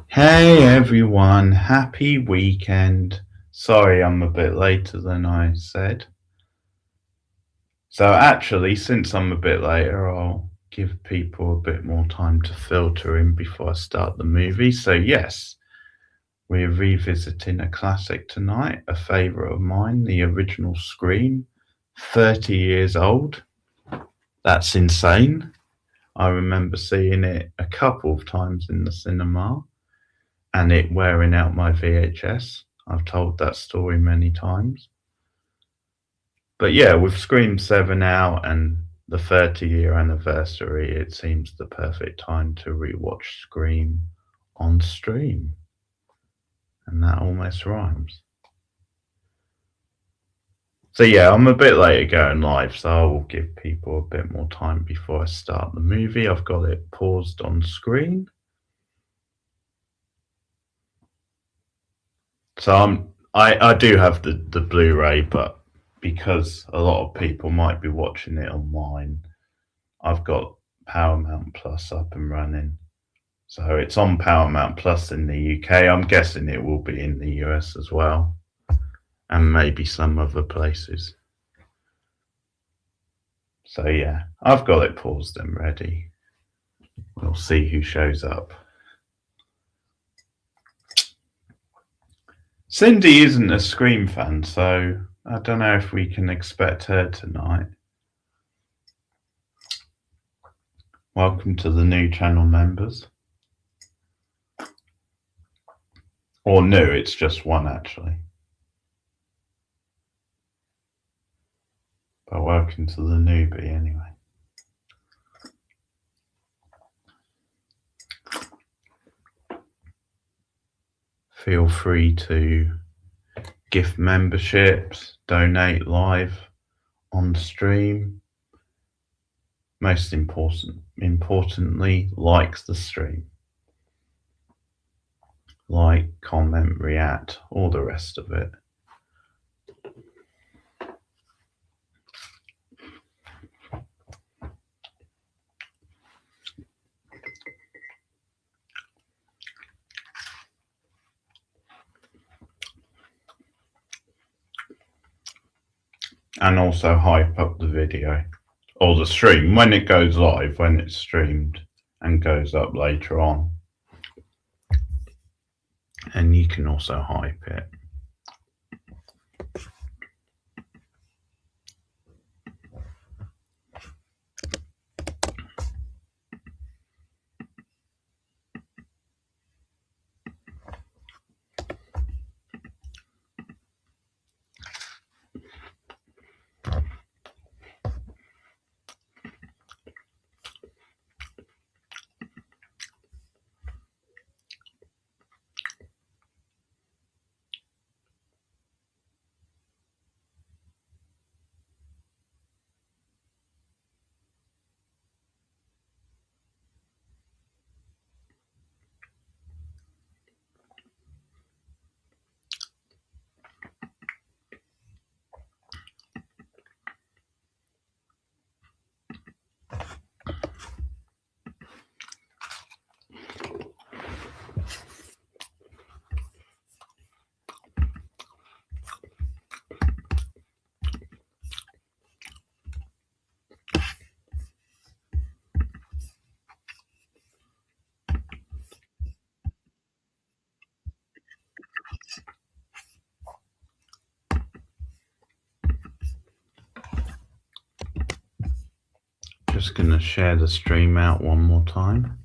Hey everyone, happy weekend. Sorry I'm a bit later than I said. So actually, since I'm a bit later, I'll give people a bit more time to filter in before I start the movie. So yes, we're revisiting a classic tonight, a favourite of mine, the original Scream, 30 years old. That's insane. I remember seeing it a couple of times in the cinema and it wearing out my VHS. I've told that story many times. But yeah, with Scream 7 out and the 30-year anniversary, it seems the perfect time to rewatch Scream on stream. And that almost rhymes. So yeah, I'm a bit later going live, so I will give people a bit more time before I start the movie. I've got it paused on screen. So I do have the Blu-ray, but because a lot of people might be watching it online, I've got Paramount Plus up and running. So it's on Paramount Plus in the UK. I'm guessing it will be in the US as well, and maybe some other places. So yeah, I've got it paused and ready. We'll see who shows up. Cindy isn't a Scream fan, so I don't know if we can expect her tonight. Welcome to the new channel members. Or new, it's just one actually. But welcome to the newbie anyway. Feel free to gift memberships, donate live on stream. Most importantly, like the stream. Like, comment, react, all the rest of it. And also hype up the video or the stream when it goes live, when it's streamed and goes up later on. And you can also hype it. Just gonna share the stream out one more time.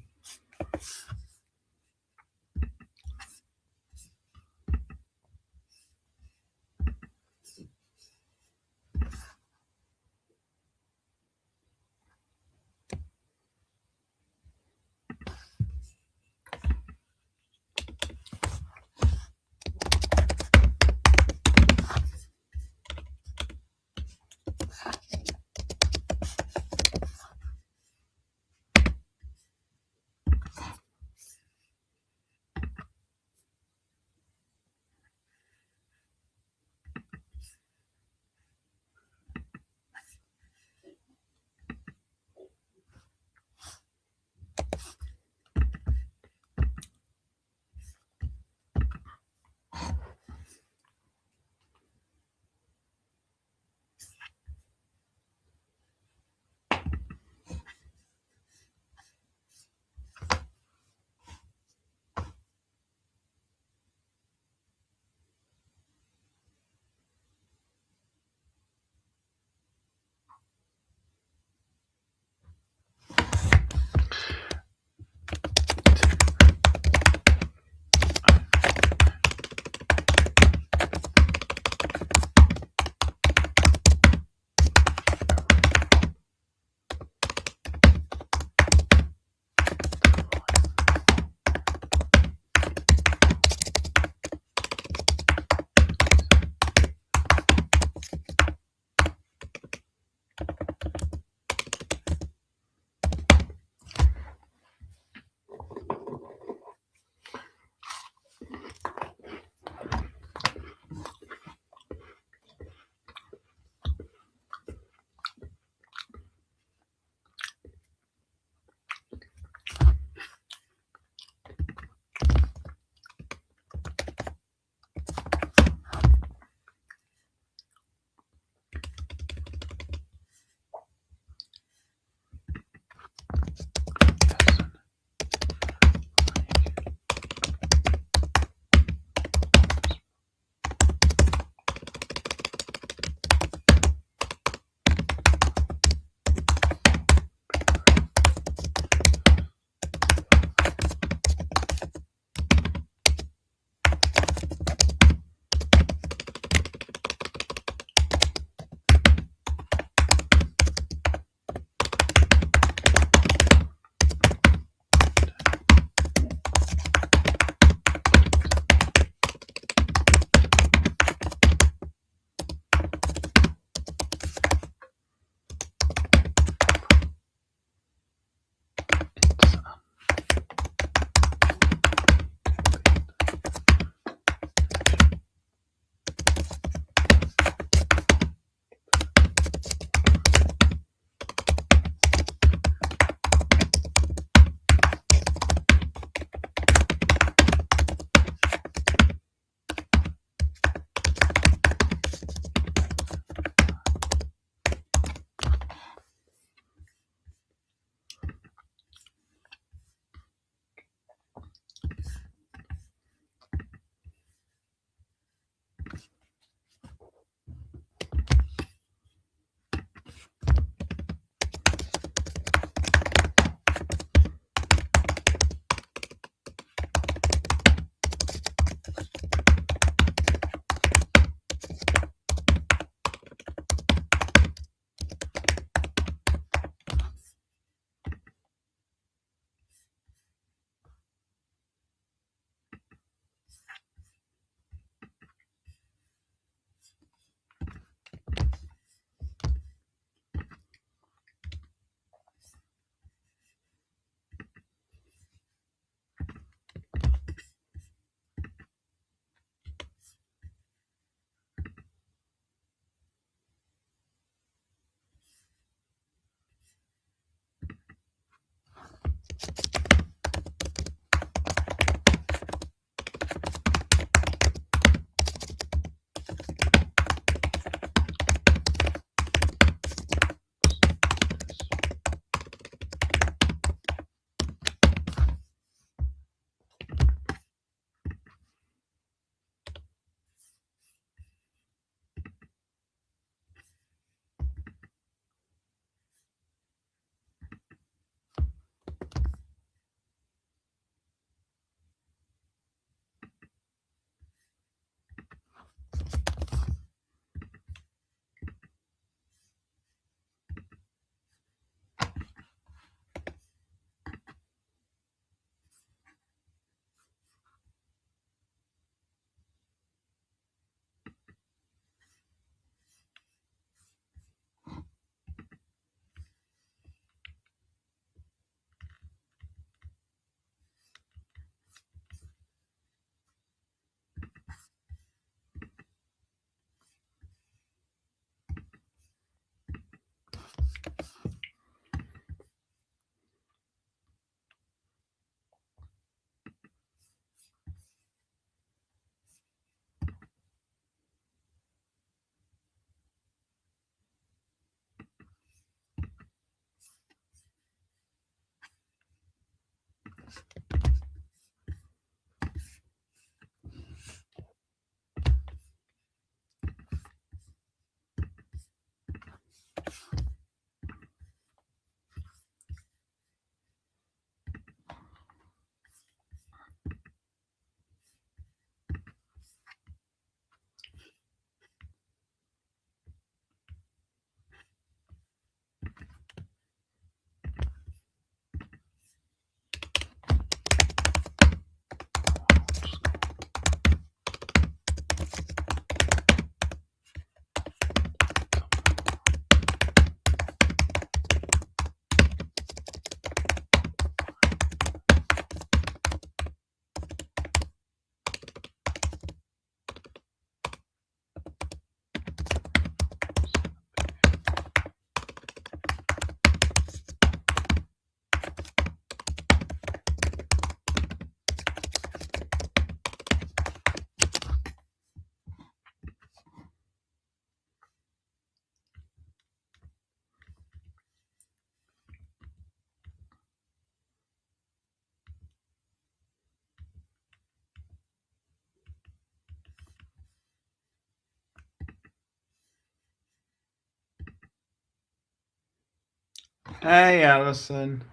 Hey, Alison.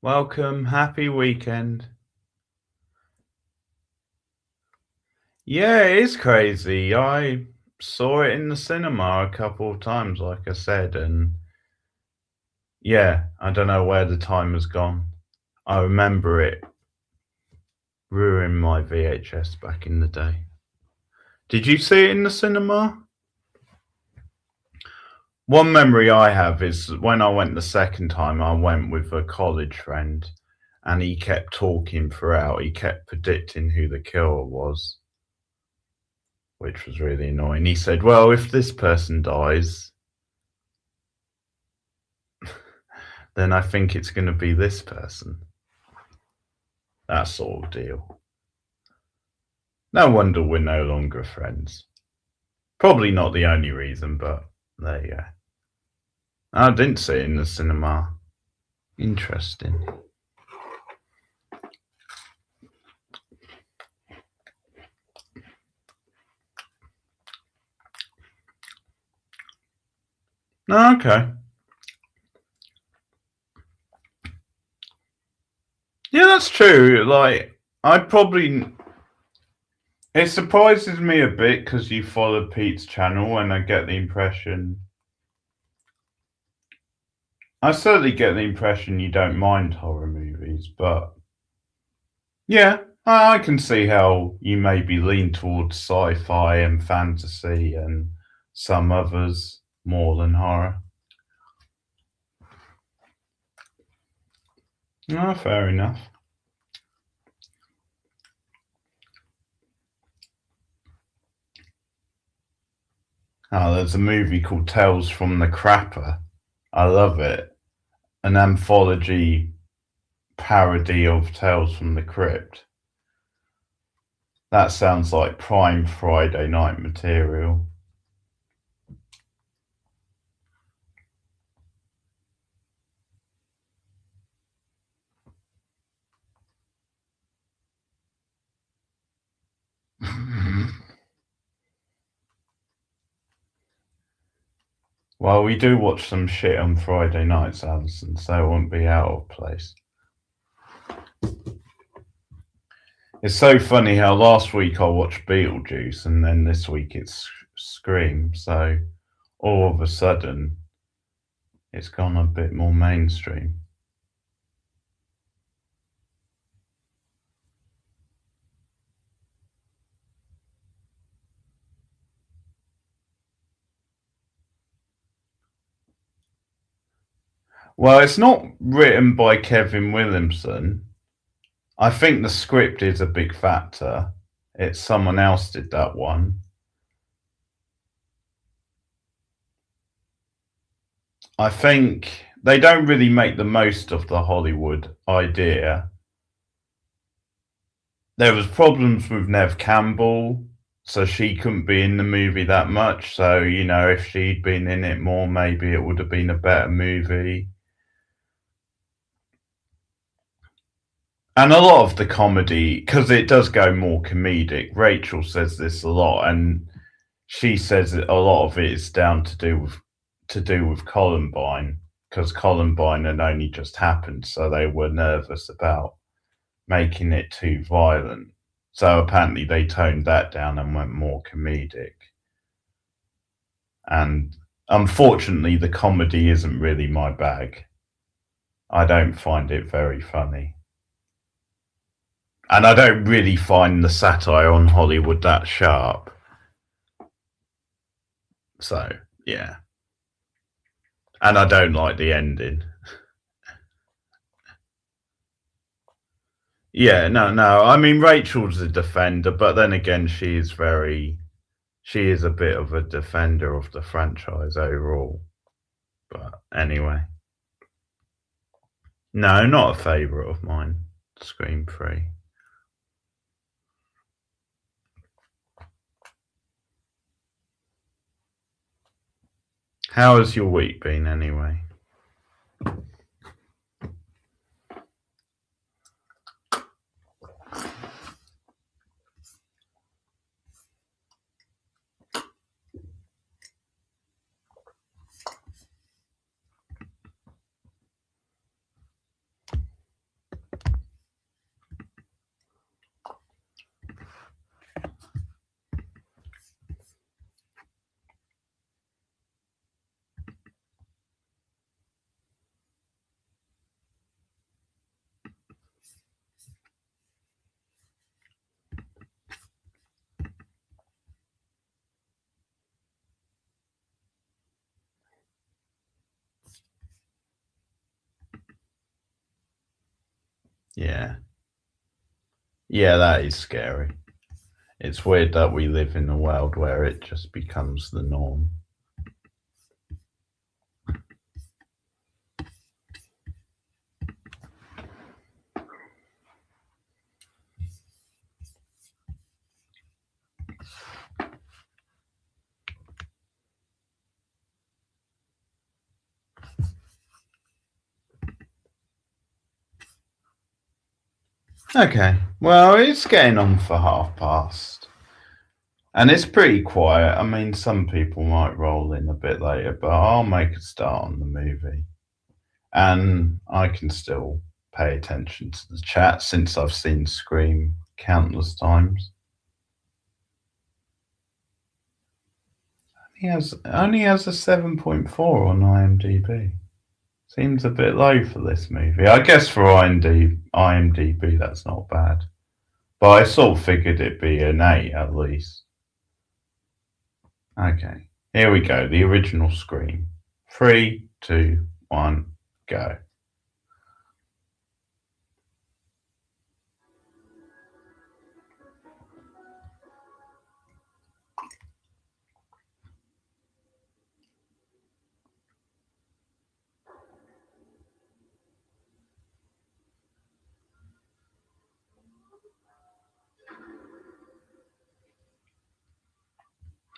Welcome. Happy weekend. Yeah, it is crazy. I saw it in the cinema a couple of times, like I said, and yeah, I don't know where the time has gone. I remember it ruined my VHS back in the day. Did you see it in the cinema? One memory I have is when I went the second time, I went with a college friend and he kept talking throughout. He kept predicting who the killer was, which was really annoying. He said, well, if this person dies, then I think it's going to be this person. That sort of deal. No wonder we're no longer friends. Probably not the only reason, but there you go. I didn't see it in the cinema. Interesting. Okay. Yeah, that's true. Like, I probably. It surprises me a bit because you follow Pete's channel, and I get the impression. I certainly get the impression you don't mind horror movies, but yeah, I can see how you maybe lean towards sci-fi and fantasy and some others more than horror. Oh, fair enough. Oh, there's a movie called Tales from the Crapper. I love it. An anthology parody of Tales from the Crypt. That sounds like prime Friday night material. Well, we do watch some shit on Friday nights, Alison, so it wouldn't be out of place. It's so funny how last week I watched Beetlejuice and then this week it's Scream, so all of a sudden it's gone a bit more mainstream. Well, it's not written by Kevin Williamson. I think the script is a big factor. It's someone else did that one. I think they don't really make the most of the Hollywood idea. There was problems with Nev Campbell, so she couldn't be in the movie that much. So, you know, if she'd been in it more, maybe it would have been a better movie. And a lot of the comedy, because it does go more comedic. Rachel says this a lot, and she says that a lot of it is down to do with Columbine, because Columbine had only just happened, so they were nervous about making it too violent. So apparently they toned that down and went more comedic. And unfortunately, the comedy isn't really my bag. I don't find it very funny. And I don't really find the satire on Hollywood that sharp. So, yeah. And I don't like the ending. Yeah, no. I mean, Rachel's a defender, but then again, she is a bit of a defender of the franchise overall. But anyway. No, not a favourite of mine. Scream 3. How has your week been anyway? Yeah. Yeah, that is scary. It's weird that we live in a world where it just becomes the norm. Okay, well, it's getting on for past. And it's pretty quiet. I mean, some people might roll in a bit later, but I'll make a start on the movie. And I can still pay attention to the chat since I've seen Scream countless times. He only has a 7.4 on IMDb. Seems a bit low for this movie. I guess for IMDb that's not bad. But I sort of figured it'd be an 8 at least. Okay, here we go. The original Scream. 3, 2, 1, go.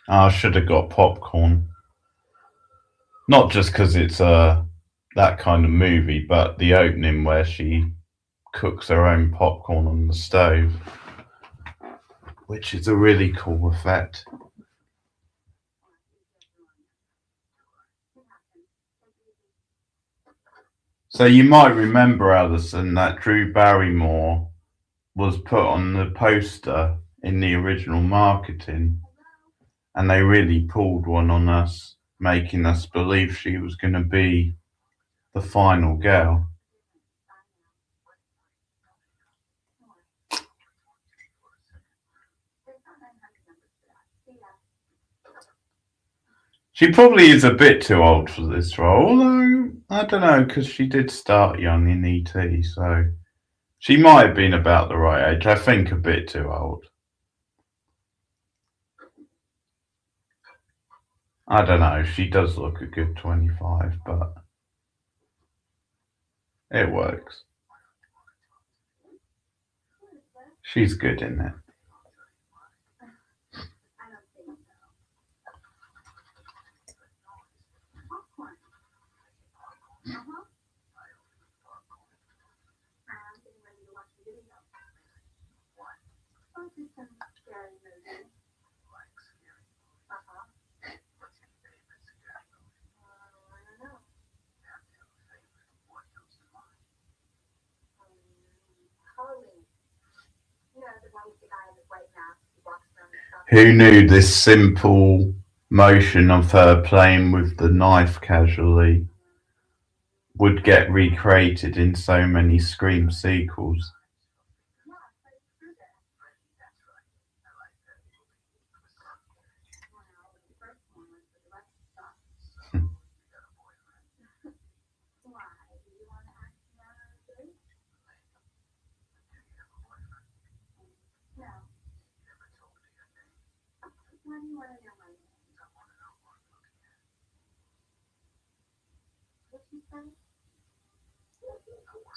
I should have got popcorn. Not just because it's that kind of movie, but the opening where she cooks her own popcorn on the stove, which is a really cool effect. So you might remember, Alison, that Drew Barrymore was put on the poster in the original marketing, and they really pulled one on us, making us believe she was going to be the final girl. She probably is a bit too old for this role, although I don't know, because she did start young in ET, so she might have been about the right age. I think a bit too old. I don't know. She does look a good 25, but it works. She's good in it. Who knew this simple motion of her playing with the knife casually would get recreated in so many Scream sequels?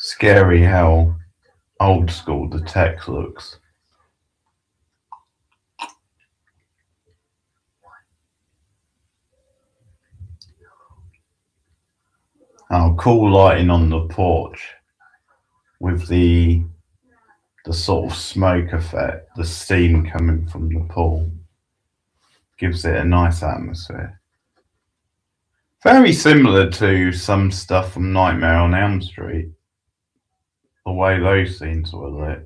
Scary how old school the tech looks. Oh, cool lighting on the porch with the sort of smoke effect, the steam coming from the pool gives it a nice atmosphere. Very similar to some stuff from Nightmare on Elm Street, the way those scenes were lit.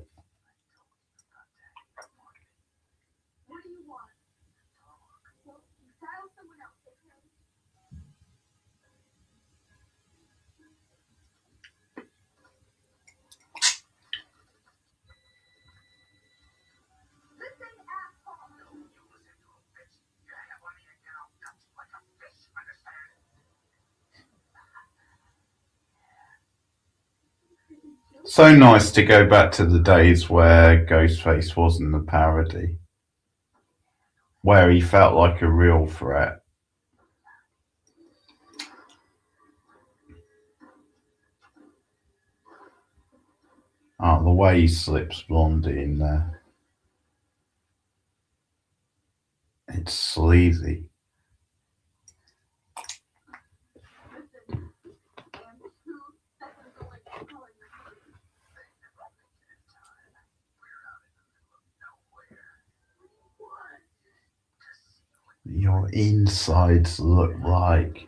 So nice to go back to the days where Ghostface wasn't a parody, where he felt like a real threat. Oh, the way he slips Blondie in there. It's sleazy. Your insides look like.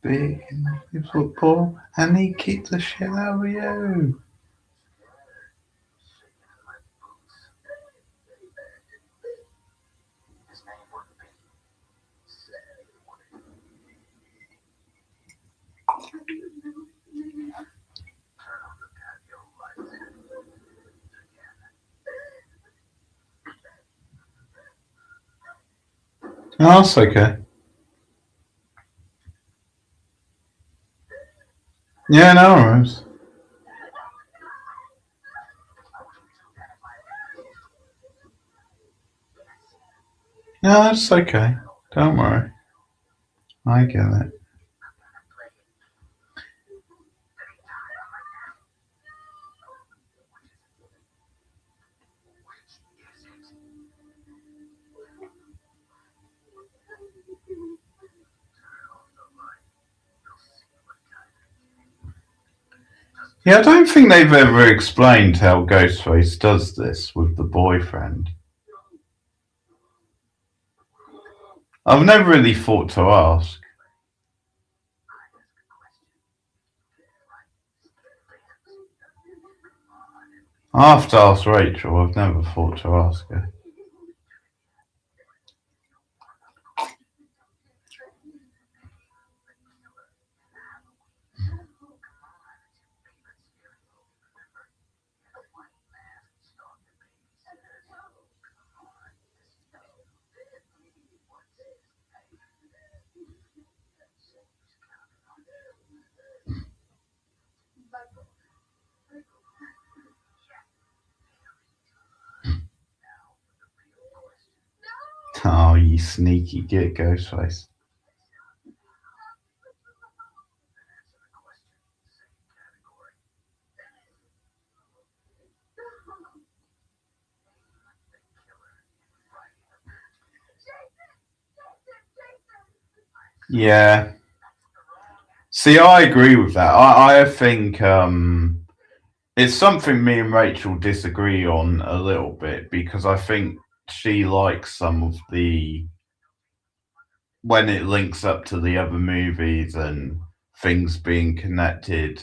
Big in football, and he kicked the shit out of you. Oh, that's okay. Yeah, no worries. No, that's okay. Don't worry. I get it. Yeah, I don't think they've ever explained how Ghostface does this with the boyfriend. I've never really thought to ask. I have to ask Rachel. I've never thought to ask her. Oh, you sneaky git, Ghostface. Yeah. See, I agree with that. I think it's something me and Rachel disagree on a little bit because I think she likes some of the when it links up to the other movies and things being connected.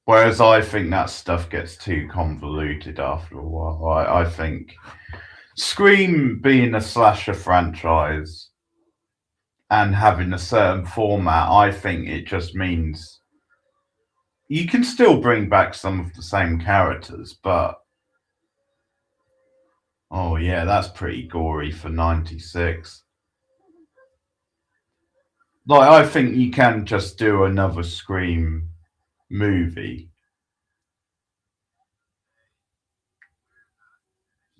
Whereas I think that stuff gets too convoluted after a while. I think Scream being a slasher franchise and having a certain format, I think it just means you can still bring back some of the same characters, but oh yeah, that's pretty gory for 96. Like I think you can just do another Scream movie.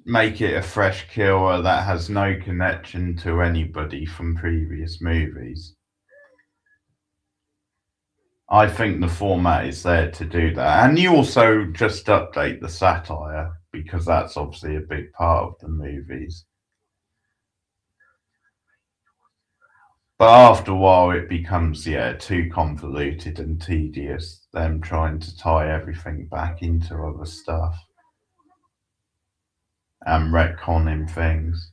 Make it a fresh killer that has no connection to anybody from previous movies. I think the format is there to do that. And you also just update the satire because that's obviously a big part of the movies. But after a while, it becomes, too convoluted and tedious, them trying to tie everything back into other stuff and retconning things.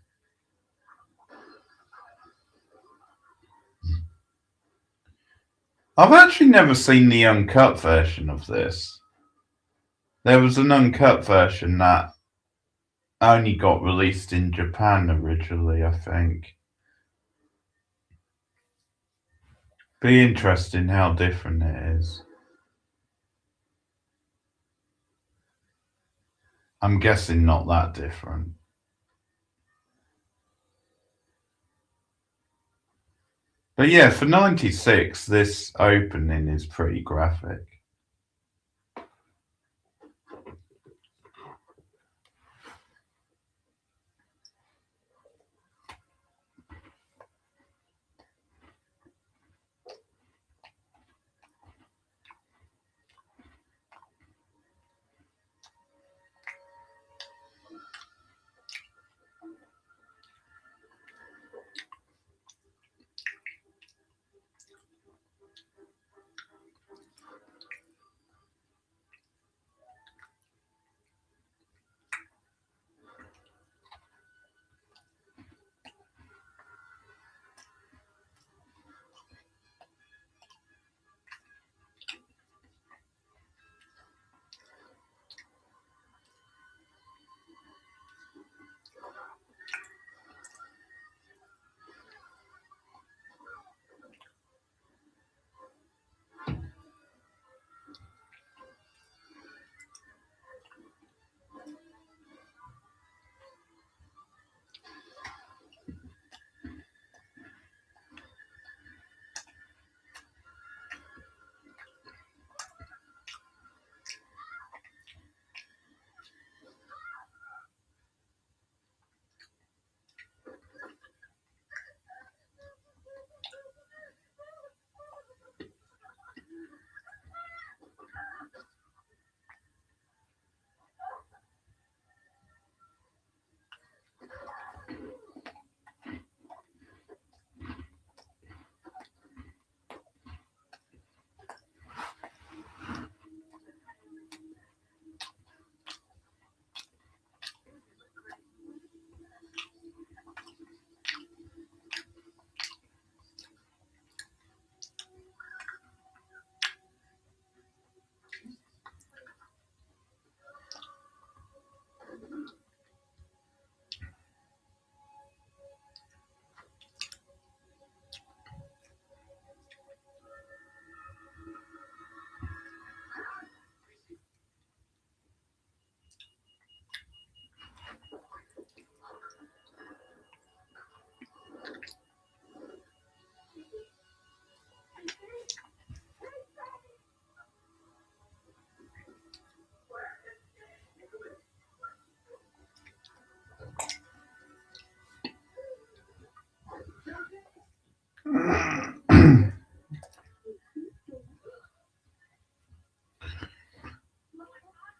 I've actually never seen the uncut version of this. There was an uncut version that only got released in Japan originally, I think. Be interesting how different it is. I'm guessing not that different. But yeah, for 96, this opening is pretty graphic.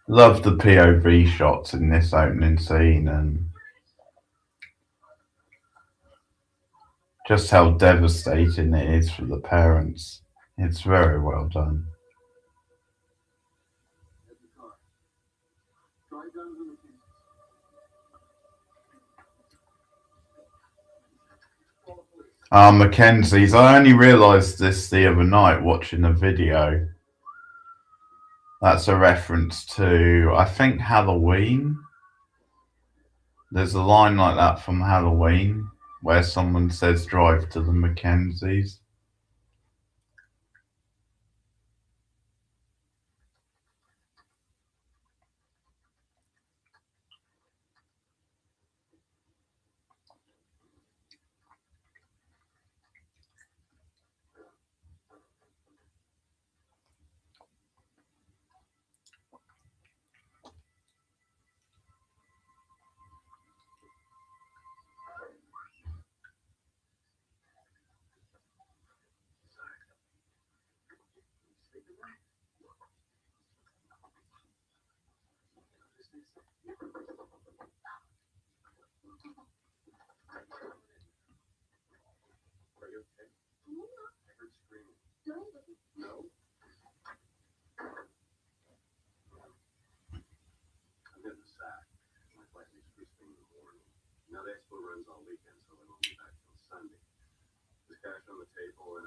Love the POV shots in this opening scene and just how devastating it is for the parents. It's very well done. Mackenzie's. I only realised this the other night watching a video. That's a reference to, I think, Halloween. There's a line like that from Halloween where someone says drive to the Mackenzies.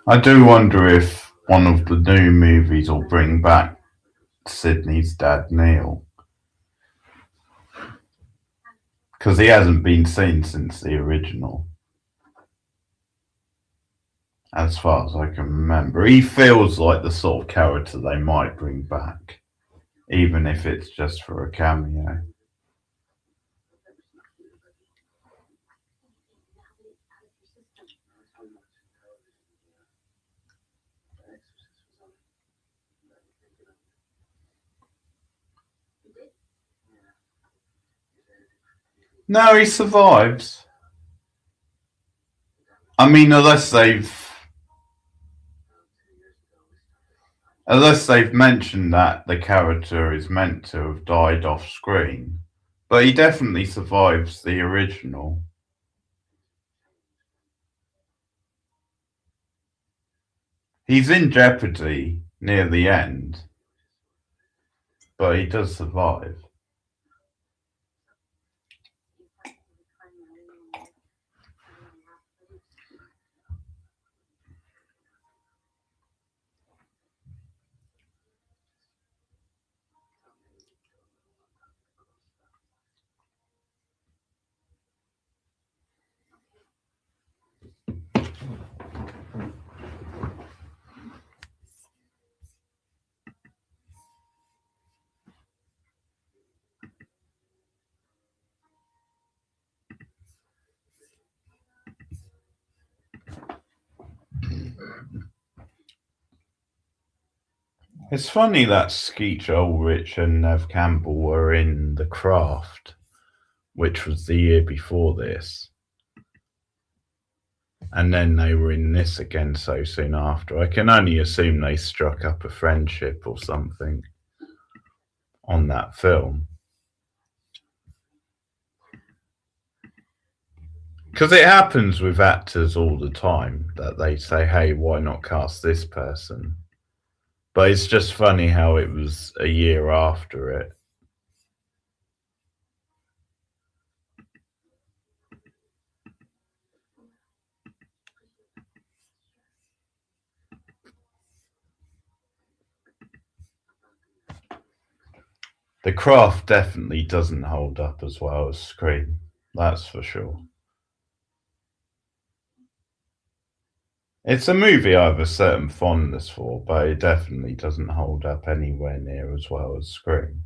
I do wonder if one of the new movies will bring back Sydney's dad, Neil, because he hasn't been seen since the original, as far as I can remember. He feels like the sort of character they might bring back, even if it's just for a cameo. No, he survives. I mean, unless they've mentioned that the character is meant to have died off screen, but he definitely survives the original. He's in jeopardy near the end, but he does survive. It's funny that Skeet Ulrich and Nev Campbell were in The Craft, which was the year before this, and then they were in this again so soon after. I can only assume they struck up a friendship or something on that film. Because it happens with actors all the time that they say, hey, why not cast this person? But it's just funny how it was a year after it. The Craft definitely doesn't hold up as well as Scream, that's for sure. It's a movie I have a certain fondness for, but it definitely doesn't hold up anywhere near as well as Scream.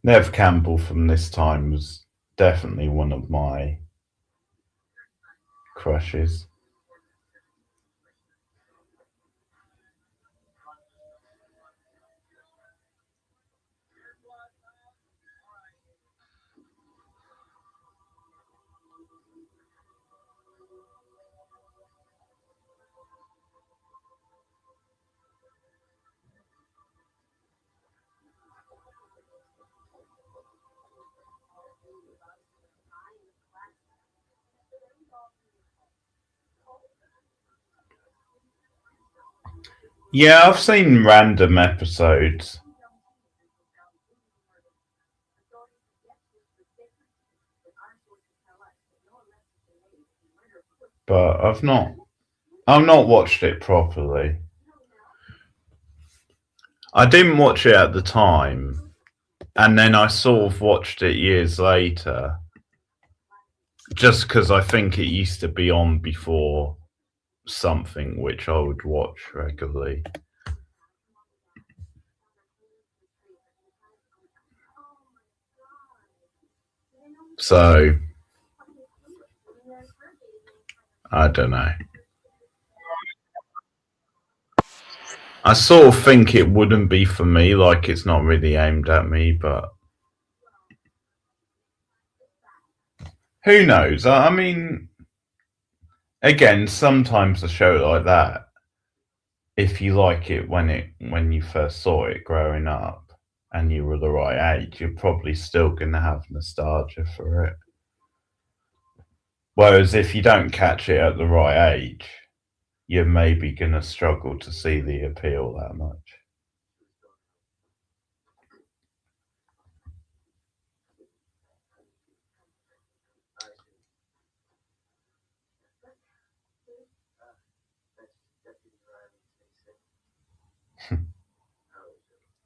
Nev Campbell from this time was definitely one of my crushes. Yeah, I've seen random episodes, but I've not watched it properly. I didn't watch it at the time, and then I sort of watched it years later, just because I think it used to be on before something which I would watch regularly. So I don't know. I sort of think it wouldn't be for me, like it's not really aimed at me, but who knows? I mean, again, sometimes a show like that, if you like it when you first saw it growing up, and you were the right age, you're probably still going to have nostalgia for it. Whereas if you don't catch it at the right age, you're maybe going to struggle to see the appeal that much.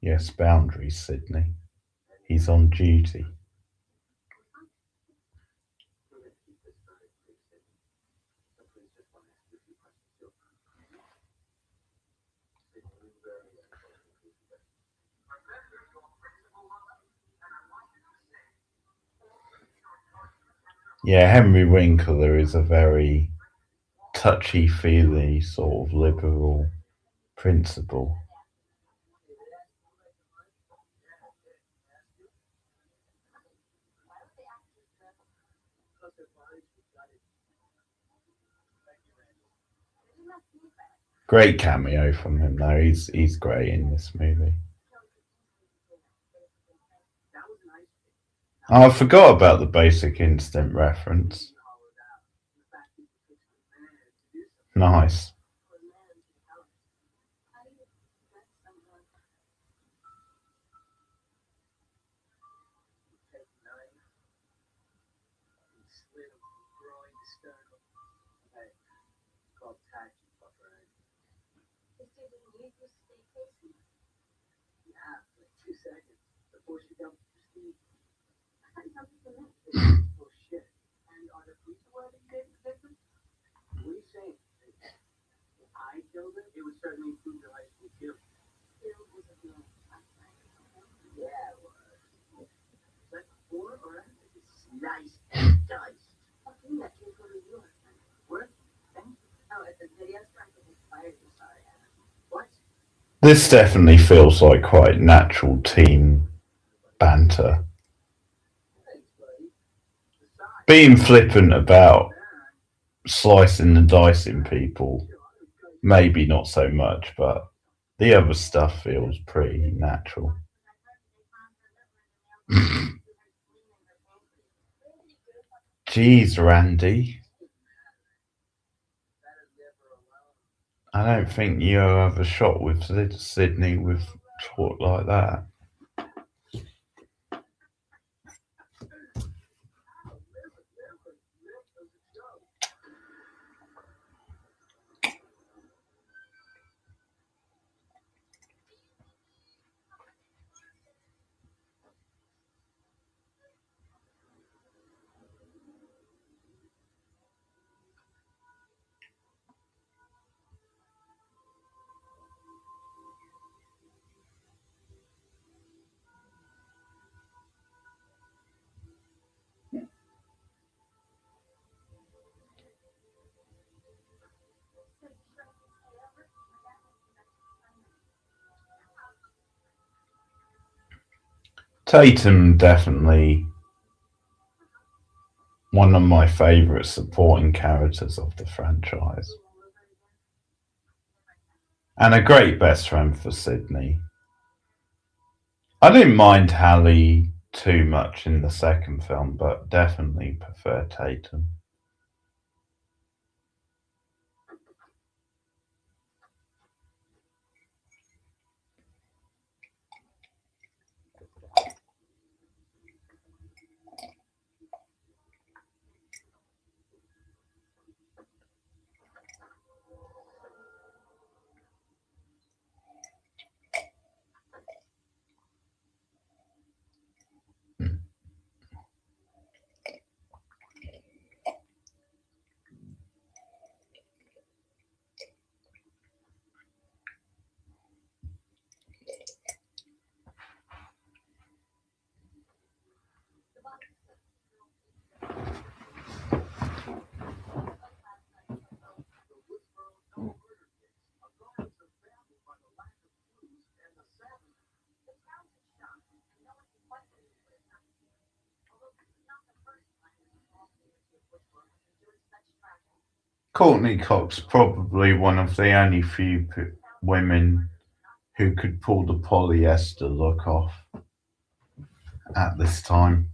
Yes, boundaries, Sydney. He's on duty. Yeah, Henry Winkler is a very touchy-feely sort of liberal principle. Great cameo from him, though. He's great in this movie. Oh, I forgot about the Basic Instinct reference. Nice. This definitely feels like quite natural teen banter. Being flippant about slicing and dicing people, maybe not so much, but the other stuff feels pretty natural. Jeez, Randy. I don't think you have a shot with Sydney with talk like that. Tatum definitely one of my favourite supporting characters of the franchise. And a great best friend for Sydney. I didn't mind Hallie too much in the second film, but definitely prefer Tatum. Courtney Cox probably one of the only few women who could pull the polyester look off. at this time.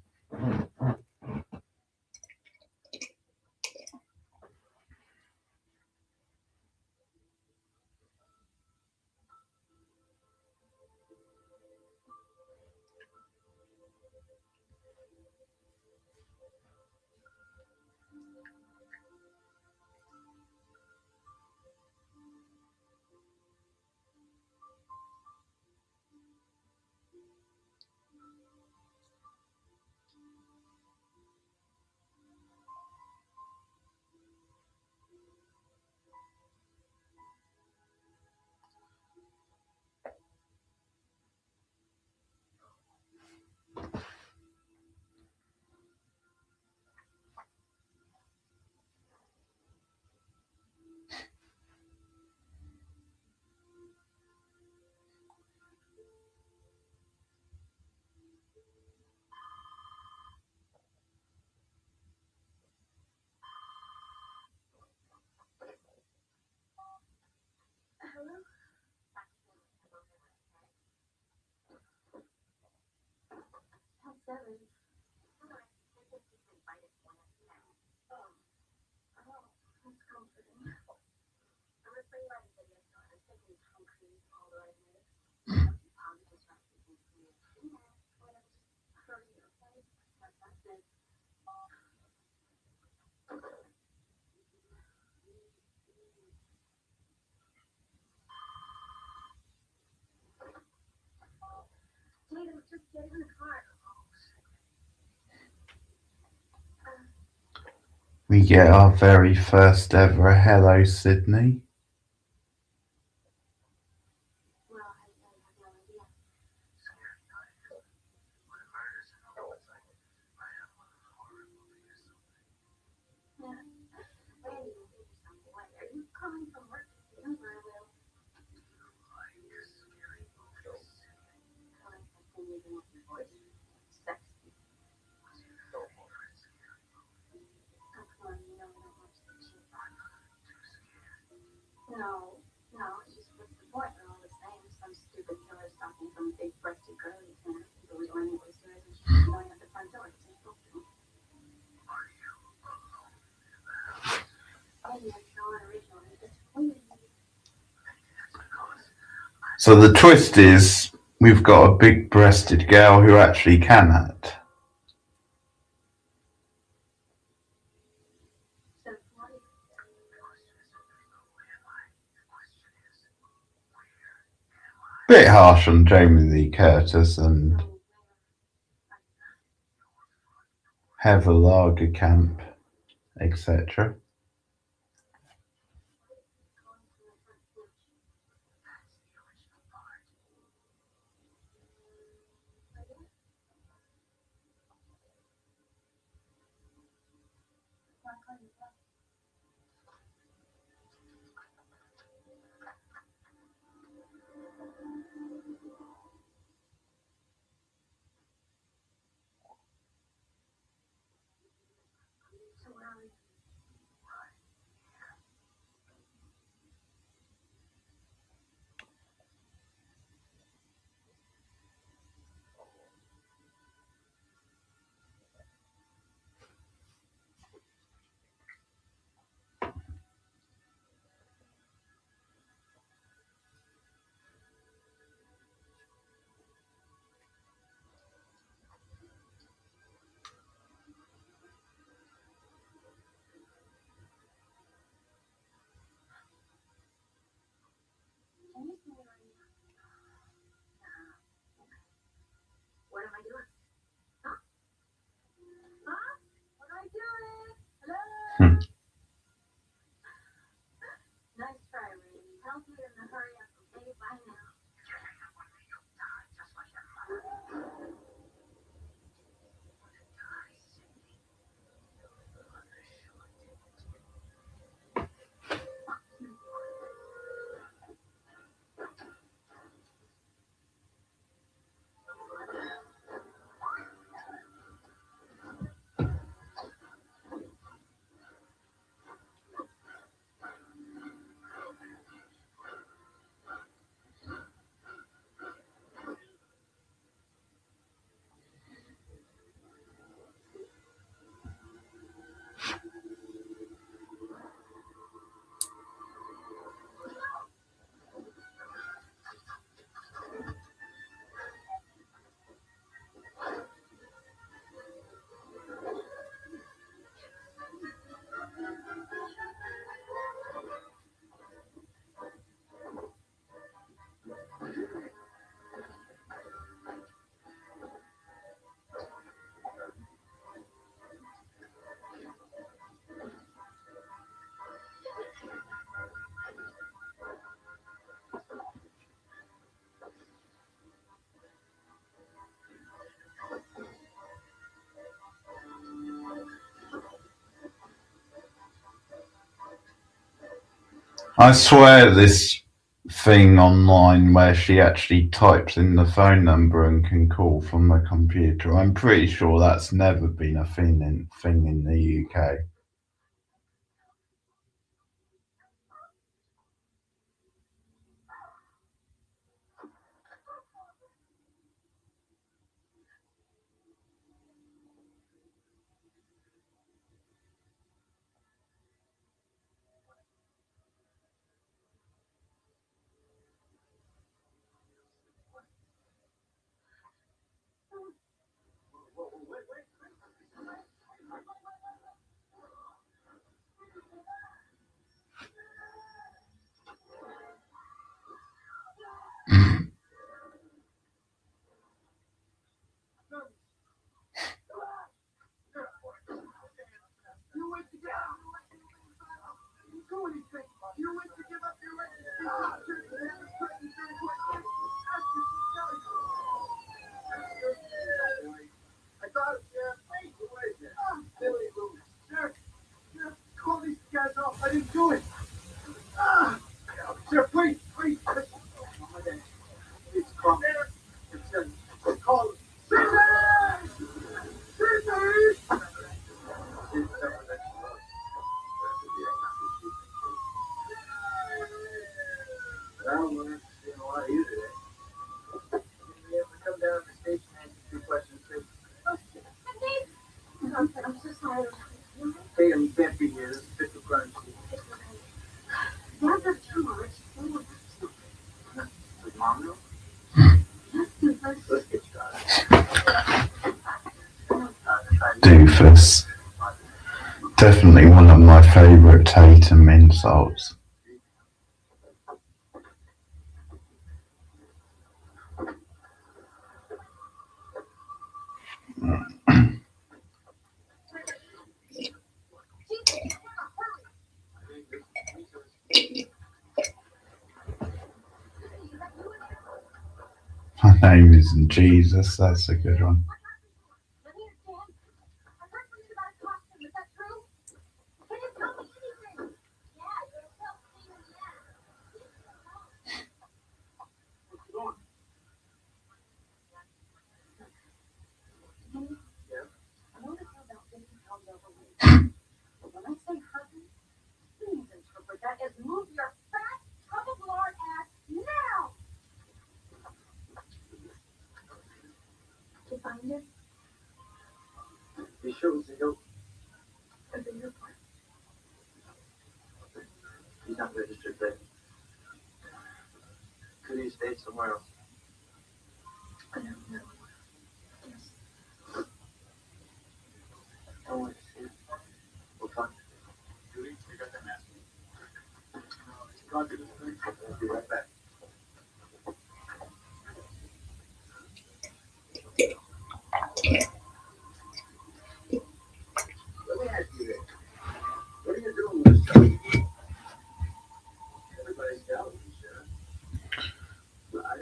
We get our very first ever hello, Sydney. So the twist is we've got a big breasted girl who actually can act. Bit harsh on Jamie Lee Curtis and Heather Lagerkamp, etc. Hmm. I swear this thing online where she actually types in the phone number and can call from the computer. I'm pretty sure that's never been a thing in the UK. Doofus. Definitely one of my favourite Tatum insults. My name isn't Jesus, that's a good one.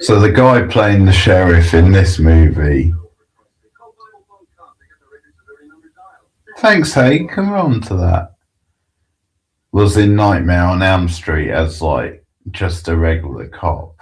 So the guy playing the sheriff in this movie. Thanks, hey, come on to that. Was in Nightmare on Elm Street as like just a regular cop.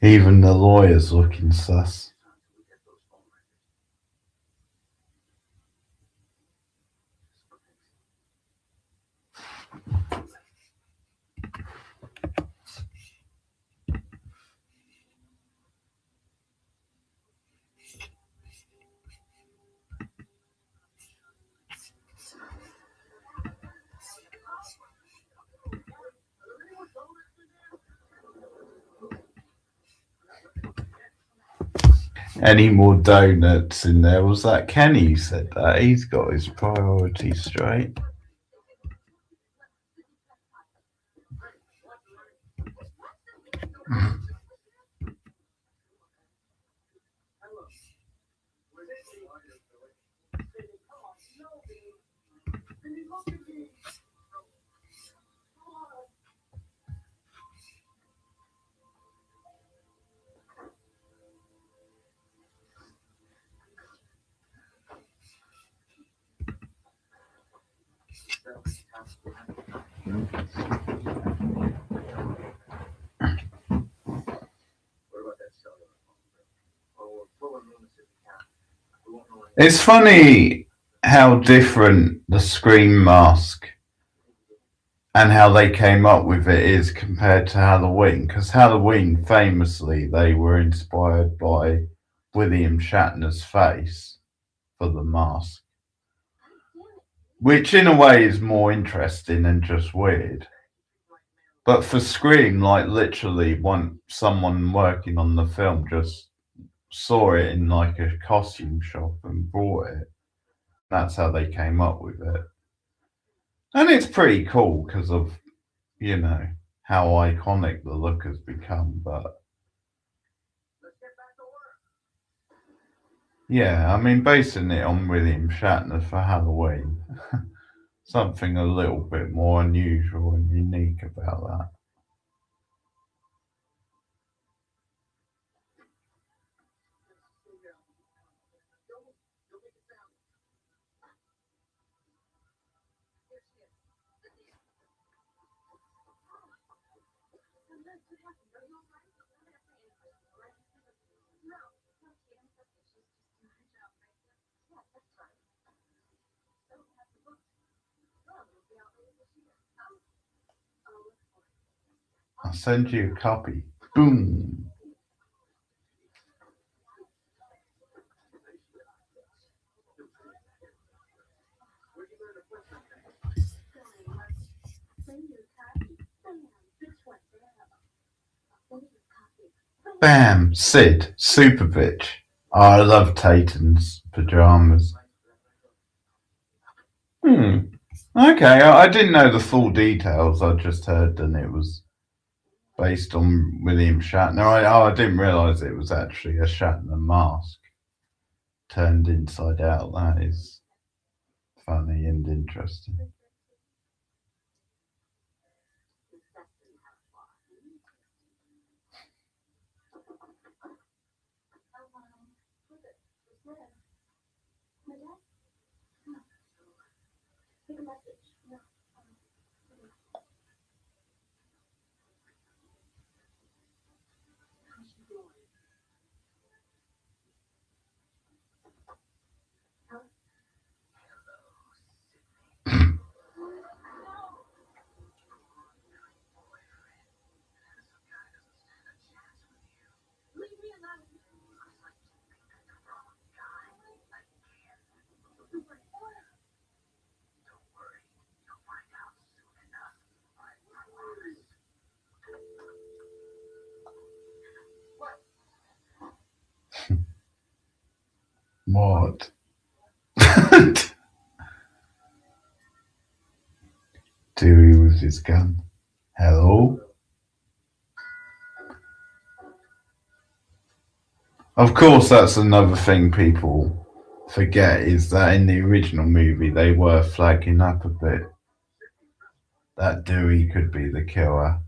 Even the lawyer's looking sus. Any more donuts in there? Was that Kenny who said that? He's got his priorities straight. It's funny how different the Scream mask and how they came up with it is compared to Halloween. Because Halloween, famously, they were inspired by William Shatner's face for the mask, which in a way is more interesting than just weird. But for Scream, like literally, one someone working on the film just saw it in like a costume shop and bought it. That's how they came up with it, and it's pretty cool because of you know how iconic the look has become. But yeah, I mean, basing it on William Shatner for Halloween, something a little bit more unusual and unique about that. I'll send you a copy. Boom. Bam. Sid. Super bitch. Oh, I love Tatum's pajamas. Hmm. Okay, I didn't know the full details. I just heard that it was based on William Shatner. I didn't realise it was actually a Shatner mask turned inside out. That is funny and interesting. What? Dewey with his gun. Hello? Of course, that's another thing people forget is that in the original movie they were flagging up a bit that Dewey could be the killer.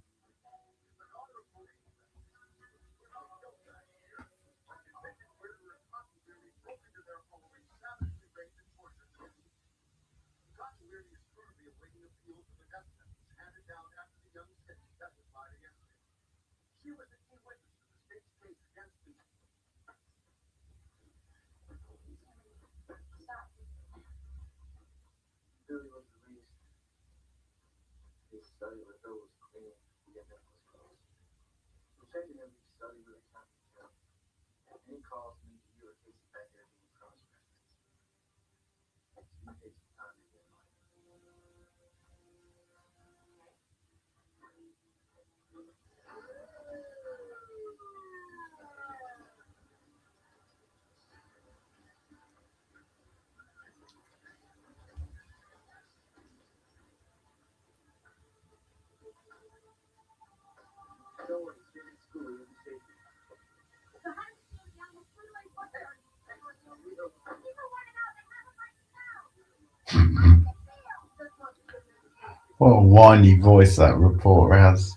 What a whiny voice that reporter has.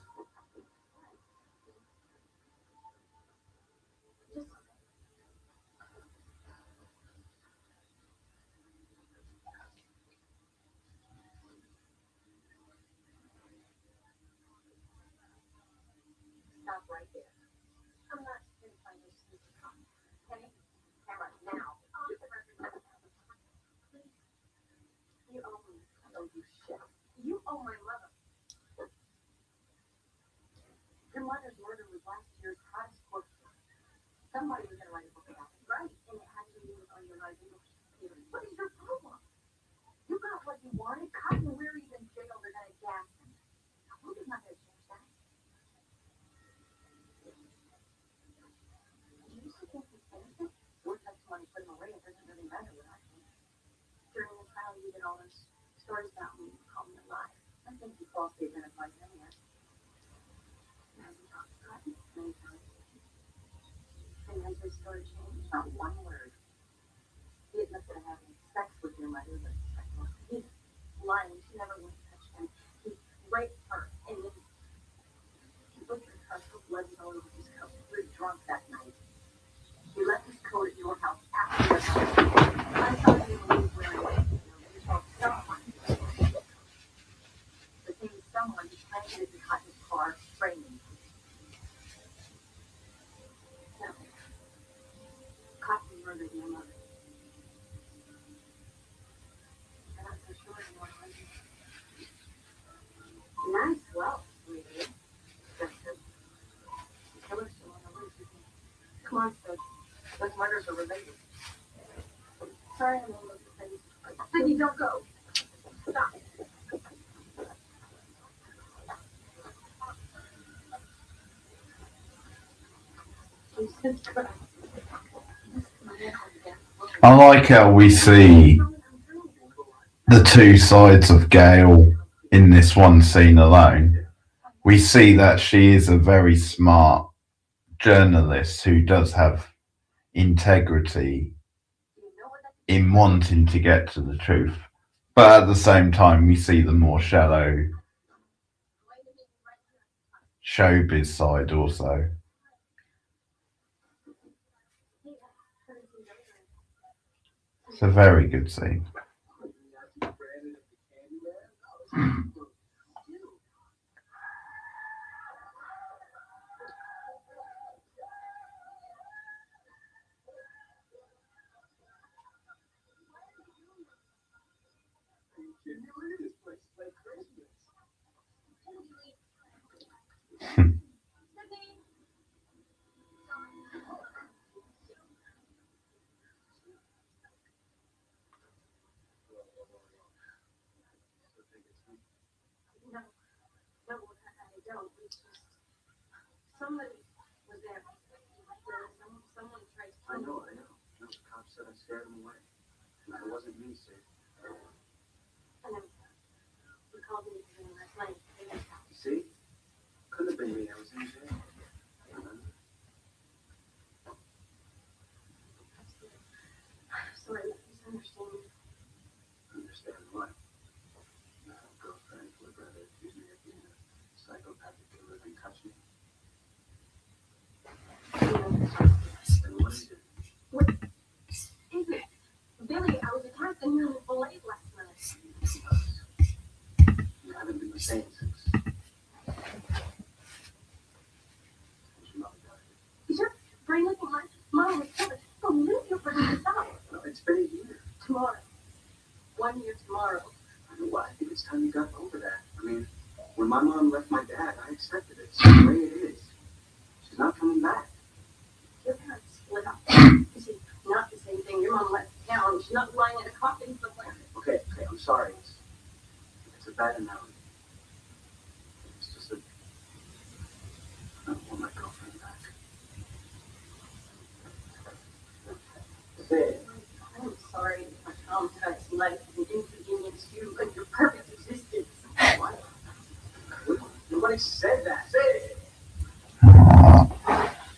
I like how we see the two sides of Gail in this one scene alone. We see that she is a very smart journalist who does have integrity in wanting to get to the truth. But at the same time, we see the more shallow showbiz side also. It's a very good scene.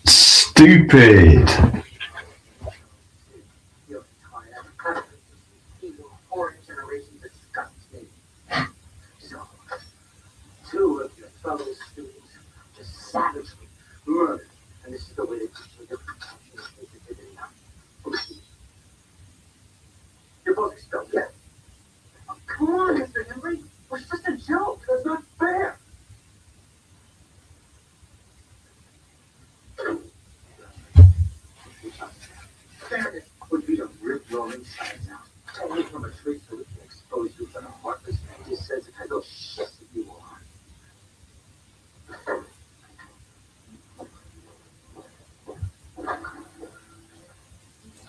Stupid.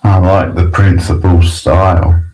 I like the principal style.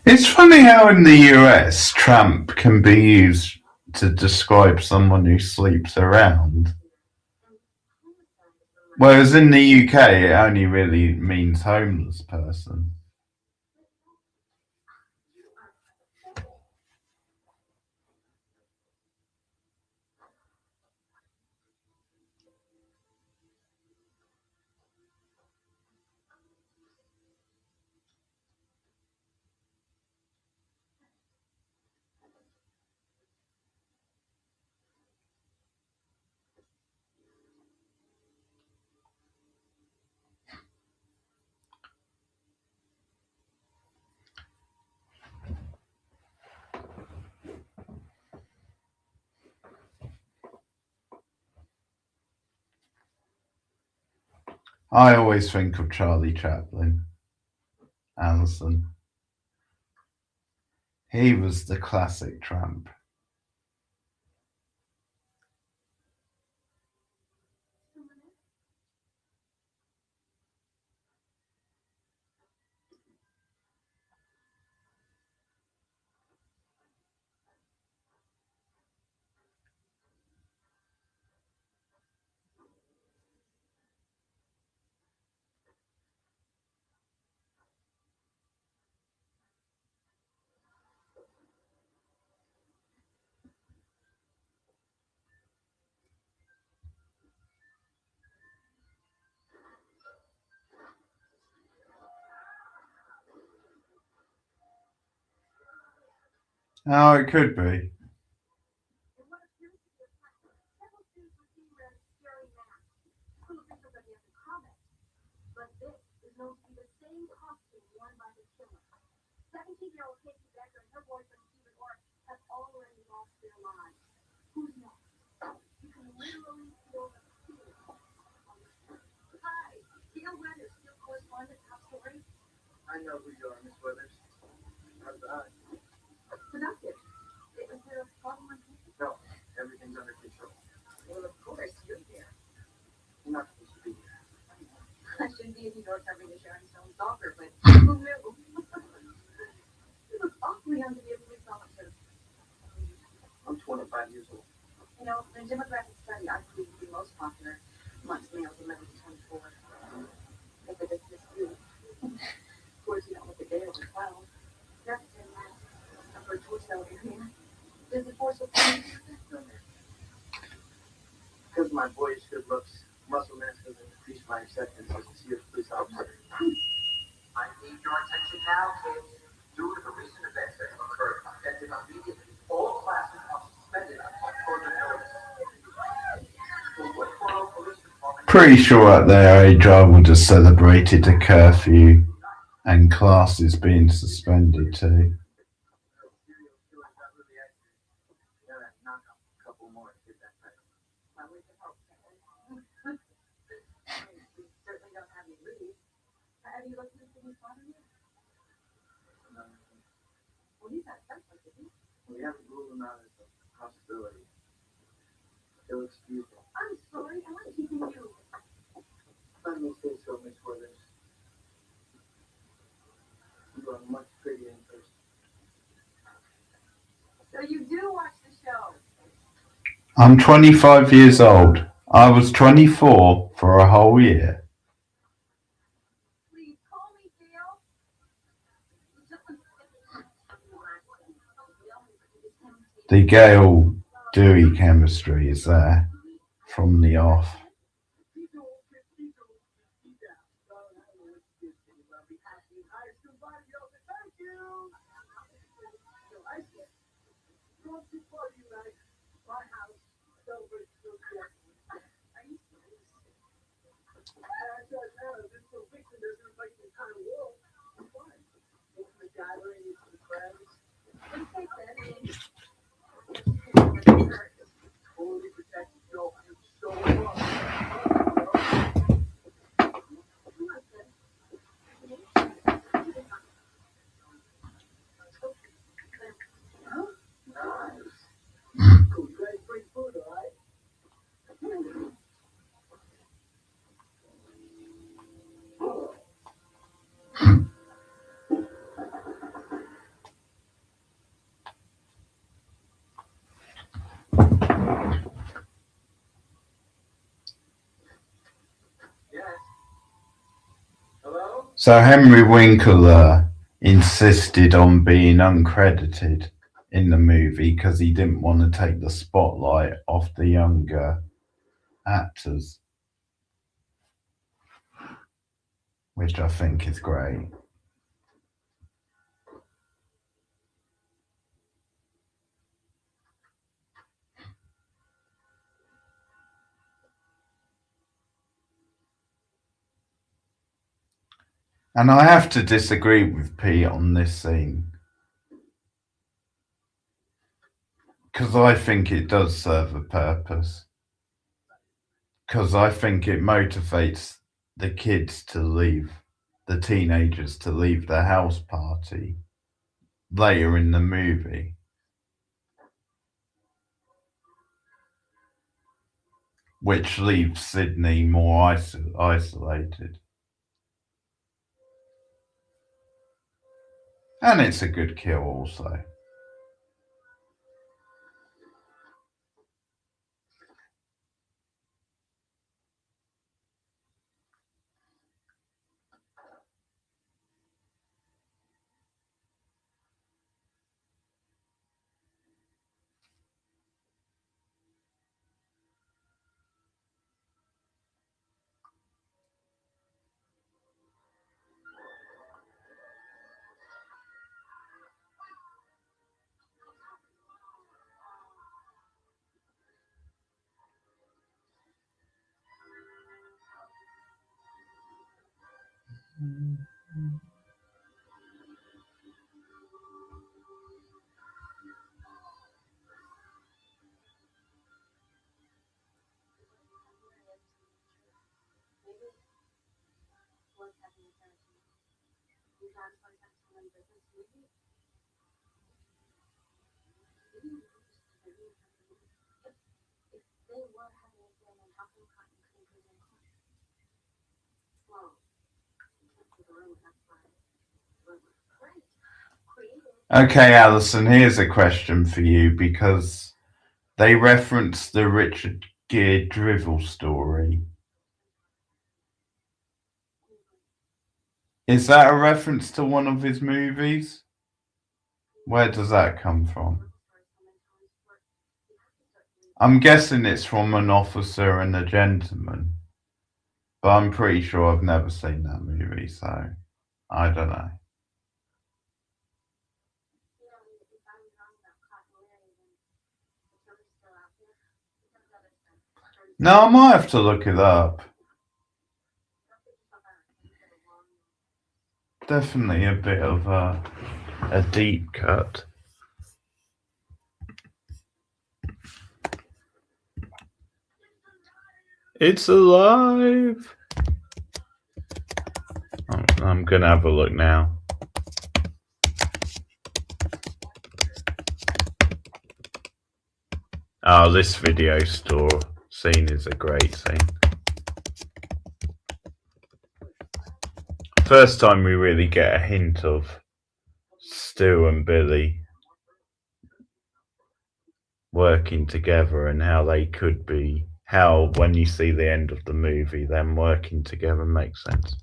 It's funny how in the US, tramp can be used to describe someone who sleeps around, whereas in the UK, it only really means homeless person. I always think of Charlie Chaplin, Alison. He was the classic tramp. Oh, it could be. Pretty sure at their age I would have celebrated a curfew and classes being suspended too. I'm 25 years old. I was 24 for a whole year. The Gale Dewey chemistry is there from the off. So Henry Winkler insisted on being uncredited in the movie because he didn't want to take the spotlight off the younger actors, which I think is great. And I have to disagree with Pete on this scene, because I think it does serve a purpose. Because I think it motivates the kids to leave, the teenagers to leave the house party later in the movie, which leaves Sydney more isolated. And it's a good kill also. Okay, Alison, here's a question for you because they reference the Richard Gere drivel story. Is that a reference to one of his movies? Where does that come from? I'm guessing it's from An Officer and a Gentleman, but I'm pretty sure I've never seen that movie, so I don't know. No, I might have to look it up. Definitely a bit of a deep cut. It's alive! I'm gonna have a look now. Oh, this video store scene is a great scene. First time we really get a hint of Stu and Billy working together and how they could be, how when you see the end of the movie, them working together makes sense.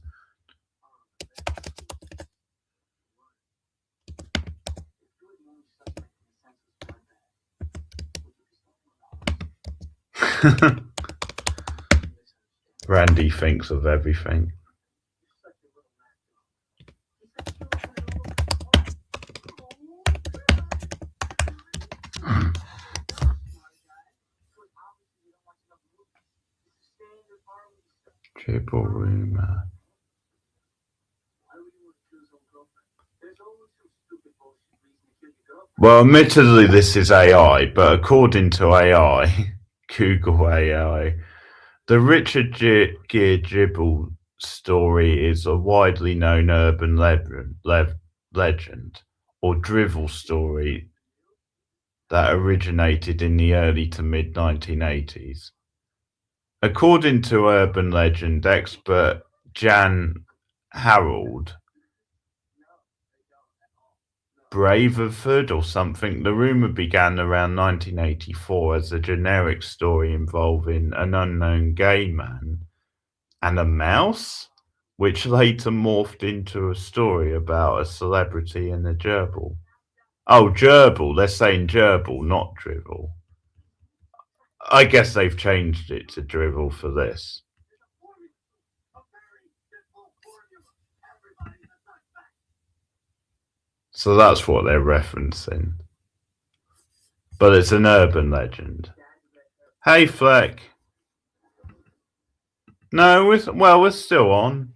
Randy thinks of everything. Triple rumor. Well, admittedly, this is AI, but according to AI, Google AI, the Richard Gere Dribble story is a widely known urban legend or drivel story that originated in the early to mid 1980s. According to urban legend expert Jan Harold Braverford or something, the rumour began around 1984 as a generic story involving an unknown gay man and a mouse, which later morphed into a story about a celebrity and a gerbil. Oh, gerbil. They're saying gerbil, not drivel. I guess they've changed it to drivel for this. So that's what they're referencing. But it's an urban legend. Hey, Fleck. No, we're still on.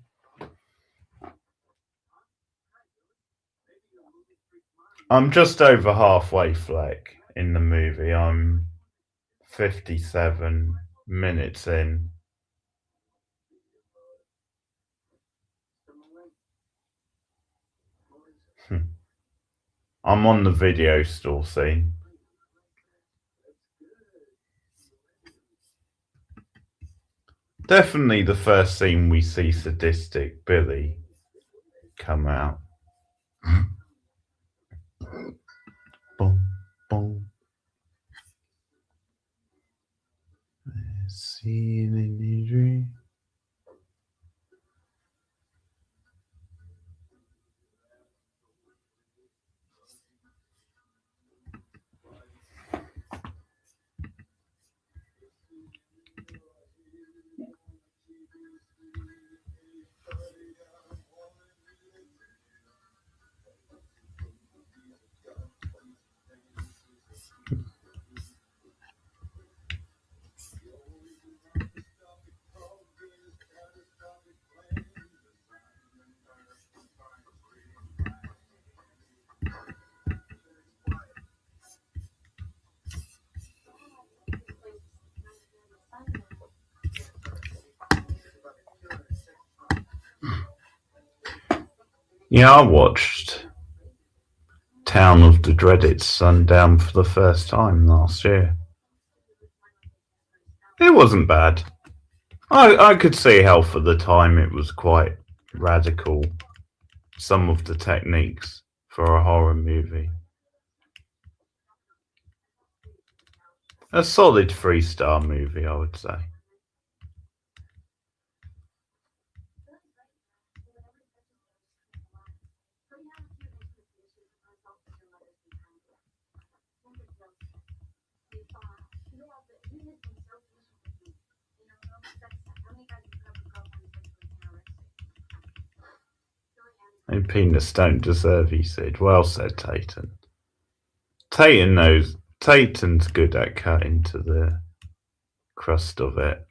I'm just over halfway, Fleck, in the movie. I'm 57 minutes in. I'm on the video store scene. Definitely the first scene we see sadistic Billy come out. Boom, boom. Seen in your dream. Yeah, I watched Town of the Dreaded Sundown for the first time last year. It wasn't bad. I could see how for the time it was quite radical, some of the techniques for a horror movie. A solid 3-star movie, I would say. And penis don't deserve, he said. Well said, Tayton. Tayton's good at cutting to the crust of it.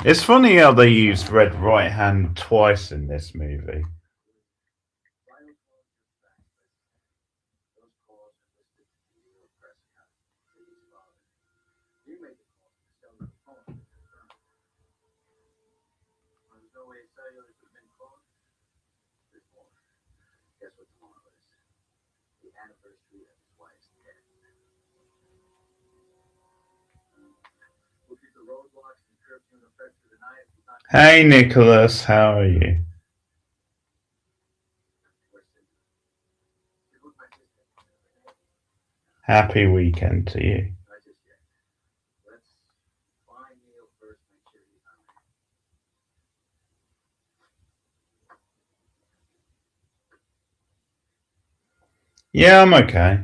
It's funny how they used Red Right Hand twice in this movie. Hey Nicholas, how are you? Happy weekend to you. Yeah, I'm okay.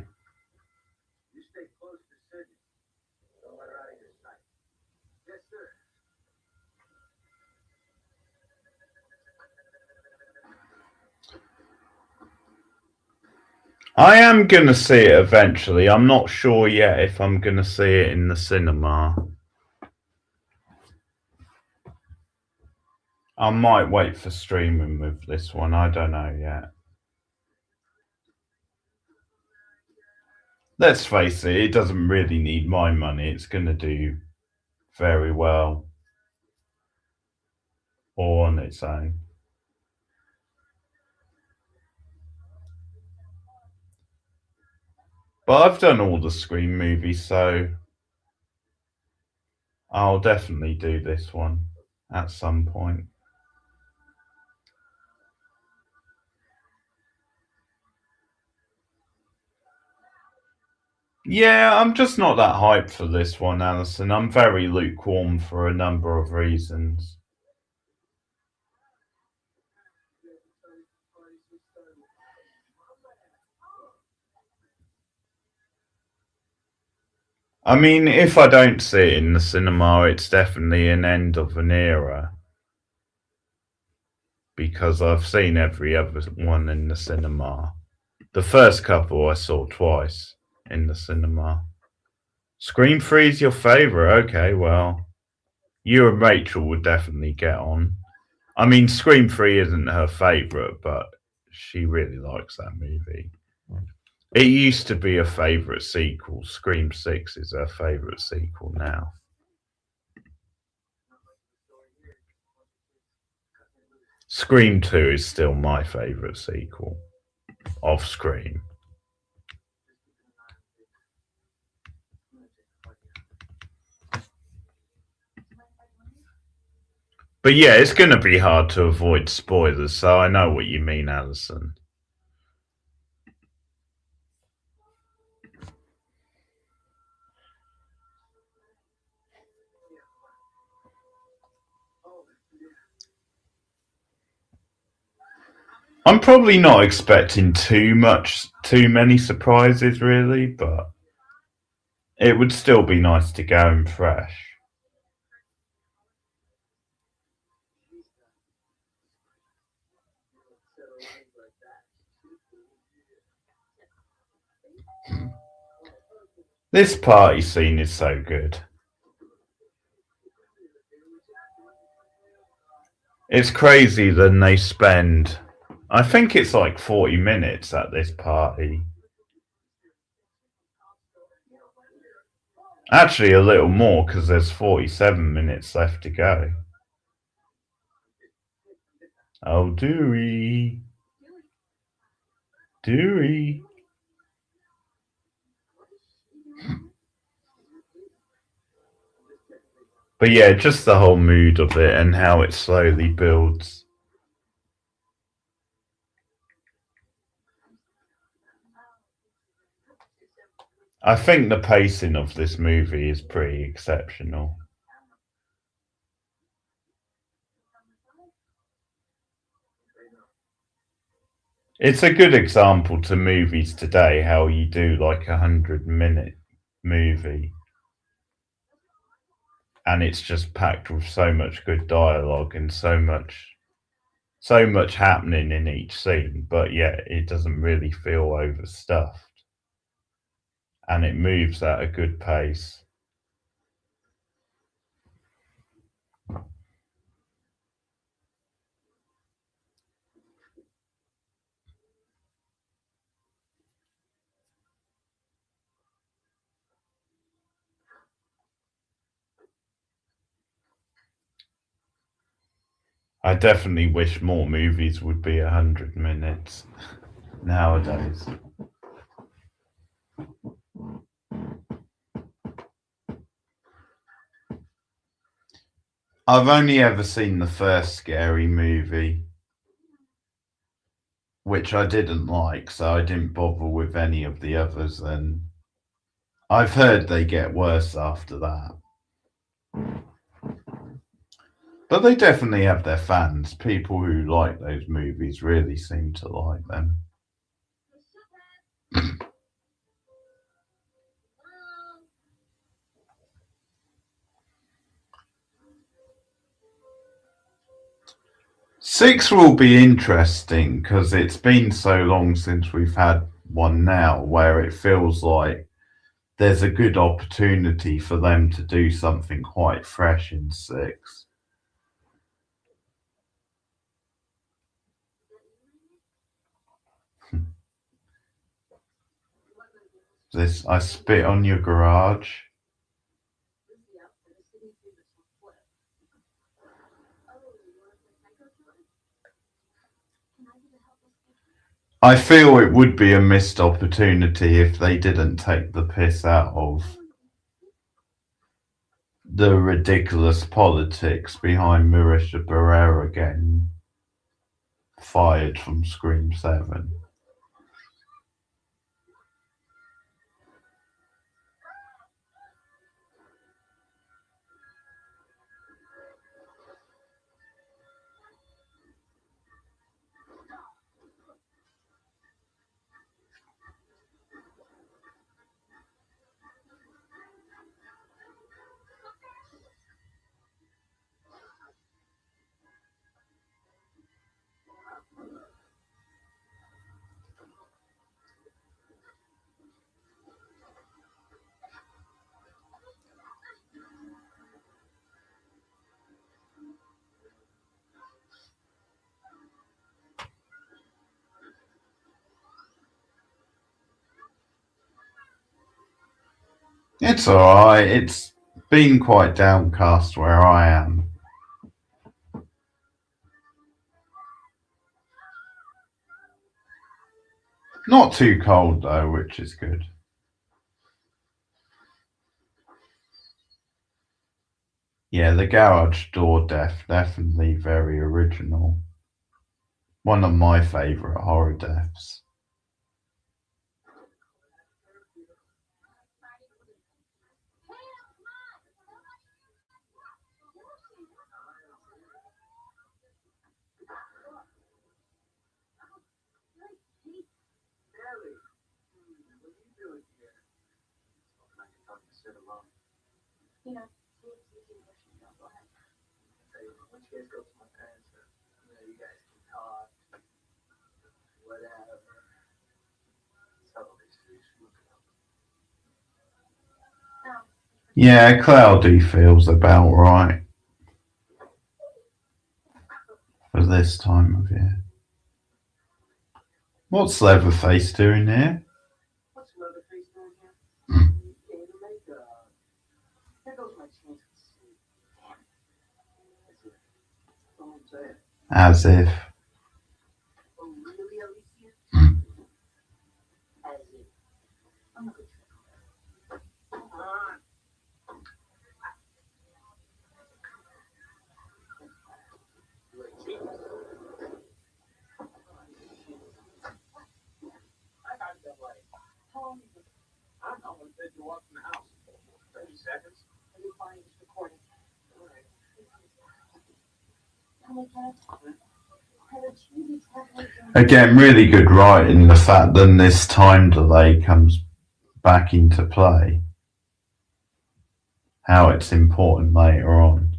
I am gonna see it eventually. I'm not sure yet if I'm gonna see it in the cinema. I might wait for streaming with this one. I don't know yet. Let's face it, it doesn't really need my money. It's gonna do very well all on its own. But I've done all the Scream movies, so I'll definitely do this one at some point. Yeah, I'm just not that hyped for this one, Alison. I'm very lukewarm for a number of reasons. I mean, if I don't see it in the cinema, it's definitely an end of an era because I've seen every other one in the cinema. The first couple I saw twice in the cinema. Scream 3's your favourite? Okay, well, you and Rachel would definitely get on. I mean, Scream 3 isn't her favourite, but she really likes that movie. It used to be a favourite sequel. Scream 6 is her favourite sequel now. Scream 2 is still my favourite sequel of Scream. But yeah, it's going to be hard to avoid spoilers, so I know what you mean, Alison. I'm probably not expecting too many surprises, really, but it would still be nice to go in fresh. This party scene is so good. It's crazy that they spend, I think it's like 40 minutes at this party. Actually, a little more because there's 47 minutes left to go. Oh, Dewey. Dewey. But yeah, just the whole mood of it and how it slowly builds. I think the pacing of this movie is pretty exceptional. It's a good example to movies today how you do like 100-minute movie and it's just packed with so much good dialogue and so much happening in each scene, but yet it doesn't really feel overstuffed and it moves at a good pace. I definitely wish more movies would be 100 minutes nowadays. I've only ever seen the first Scary Movie, which I didn't like, so I didn't bother with any of the others, and I've heard they get worse after that. But they definitely have their fans. People who like those movies really seem to like them. Six will be interesting because it's been so long since we've had one now where it feels like there's a good opportunity for them to do something quite fresh in six. This I spit on your garage. I feel it would be a missed opportunity if they didn't take the piss out of the ridiculous politics behind Marisha Barrera getting fired from Scream 7. It's alright, it's been quite downcast where I am. Not too cold though, which is good. Yeah, the garage door definitely very original. One of my favourite horror deaths. Yeah, cloudy feels about right for this time of year. What's Leatherface doing here? As if. Again, really good writing. The fact that this time delay comes back into play, how it's important later on.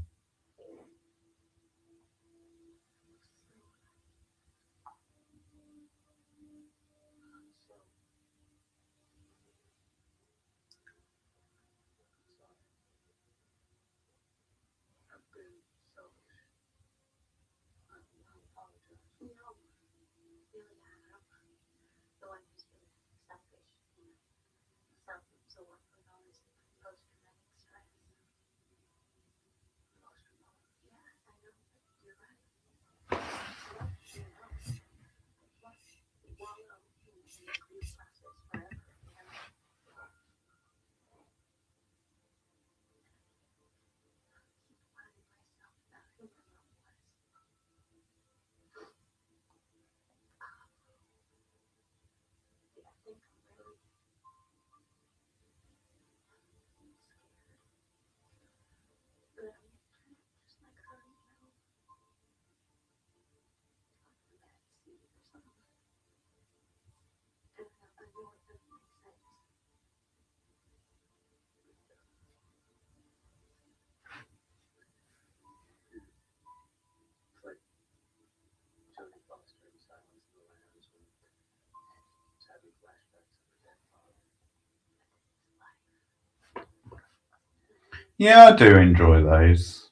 Yeah, I do enjoy those.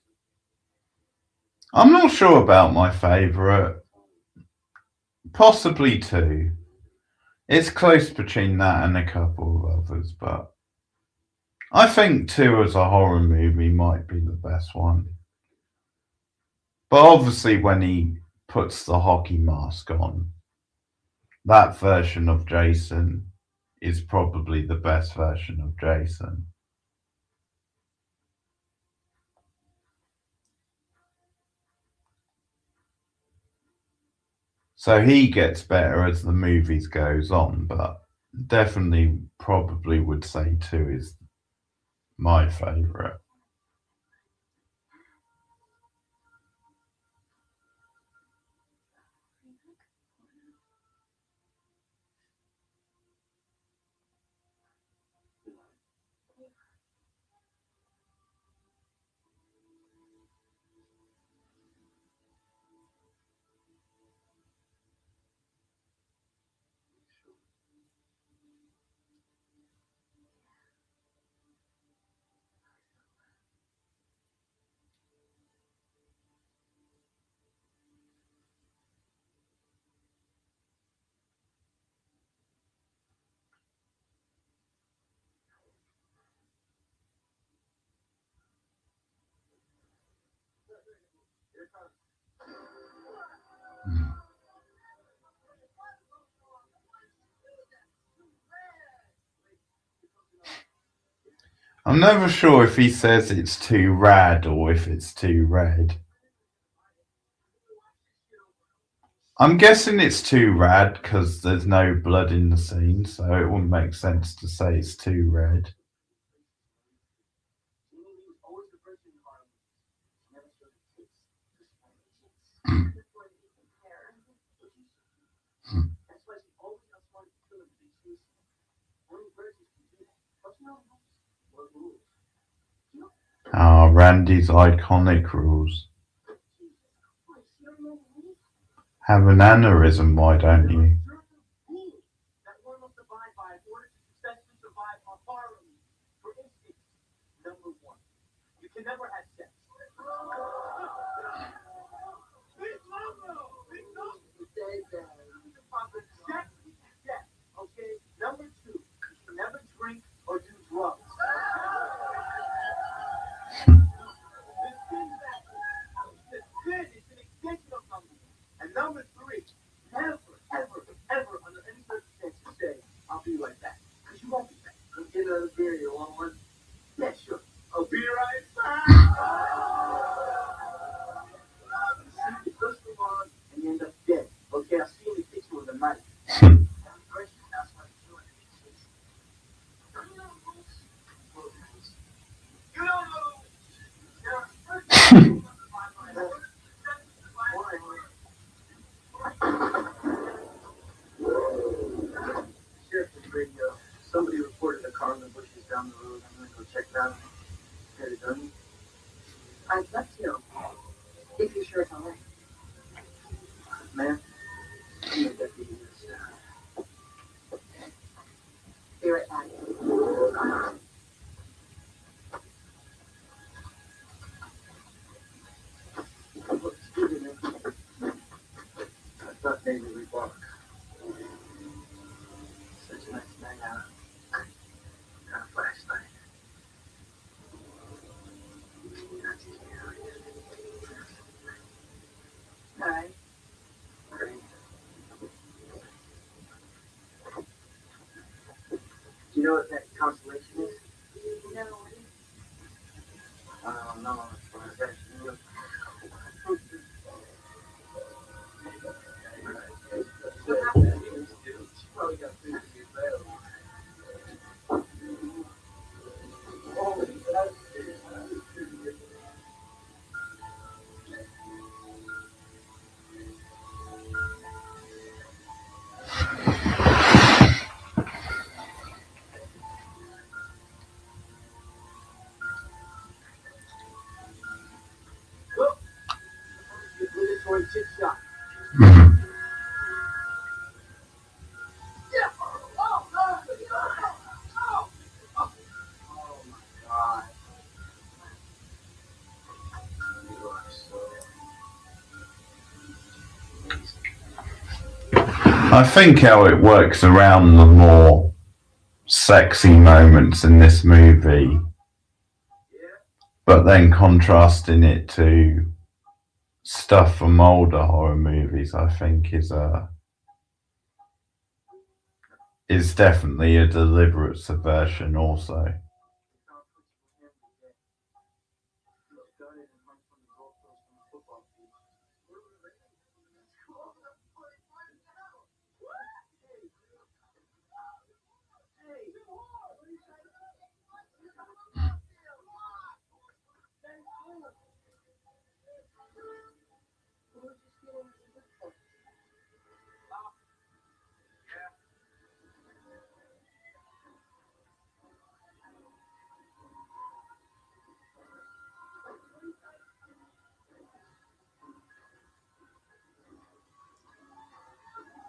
I'm not sure about my favourite. Possibly two. It's close between that and a couple of others, but I think two as a horror movie might be the best one. But obviously, when he puts the hockey mask on, that version of Jason is probably the best version of Jason. So he gets better as the movies goes on, but definitely probably would say two is my favourite. I'm never sure if he says it's too rad or if it's too red. I'm guessing it's too rad because there's no blood in the scene, so it wouldn't make sense to say it's too red. Ah, Randy's iconic rules. Have an aneurysm, why don't you? I think how it works around the more sexy moments in this movie, but then contrasting it to stuff from older horror movies, I think is definitely a deliberate subversion also.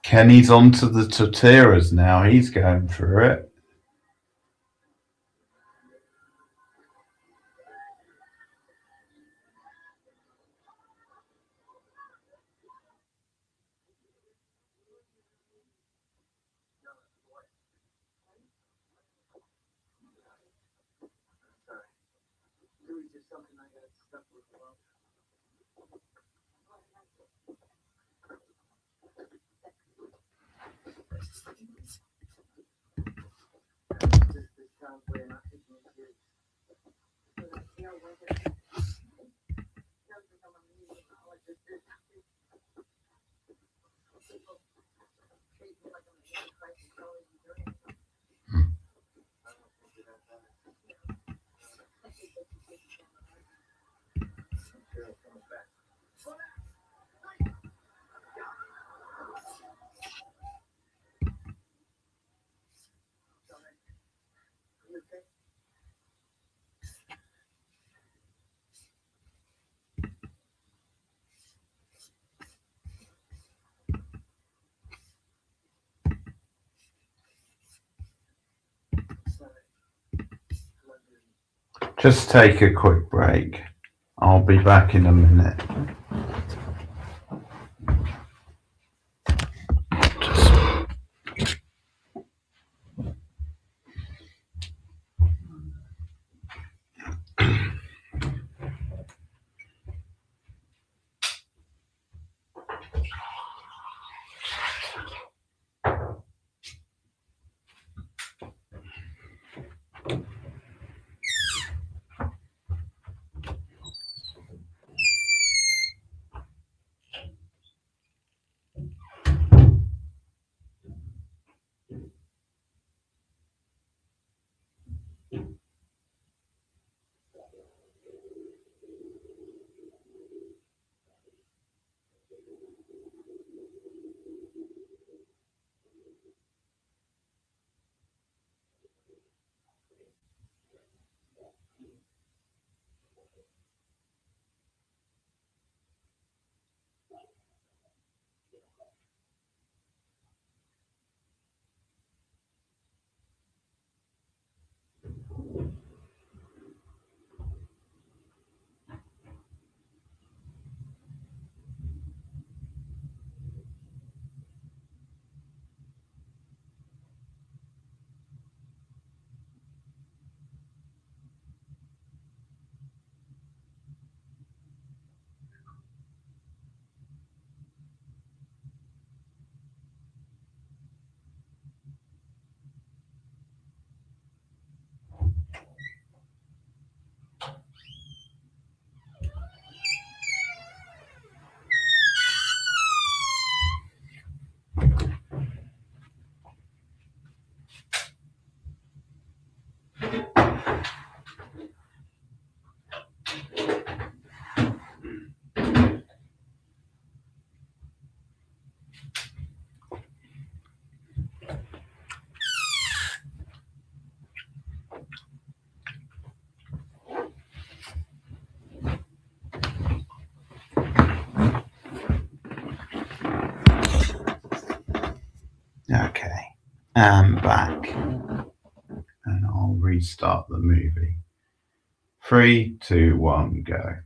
Kenny's onto the tortillas now. He's going through it. Just take a quick break. I'll be back in a minute. Okay, I'm back. And I'll restart the movie. 3, 2, 1, go.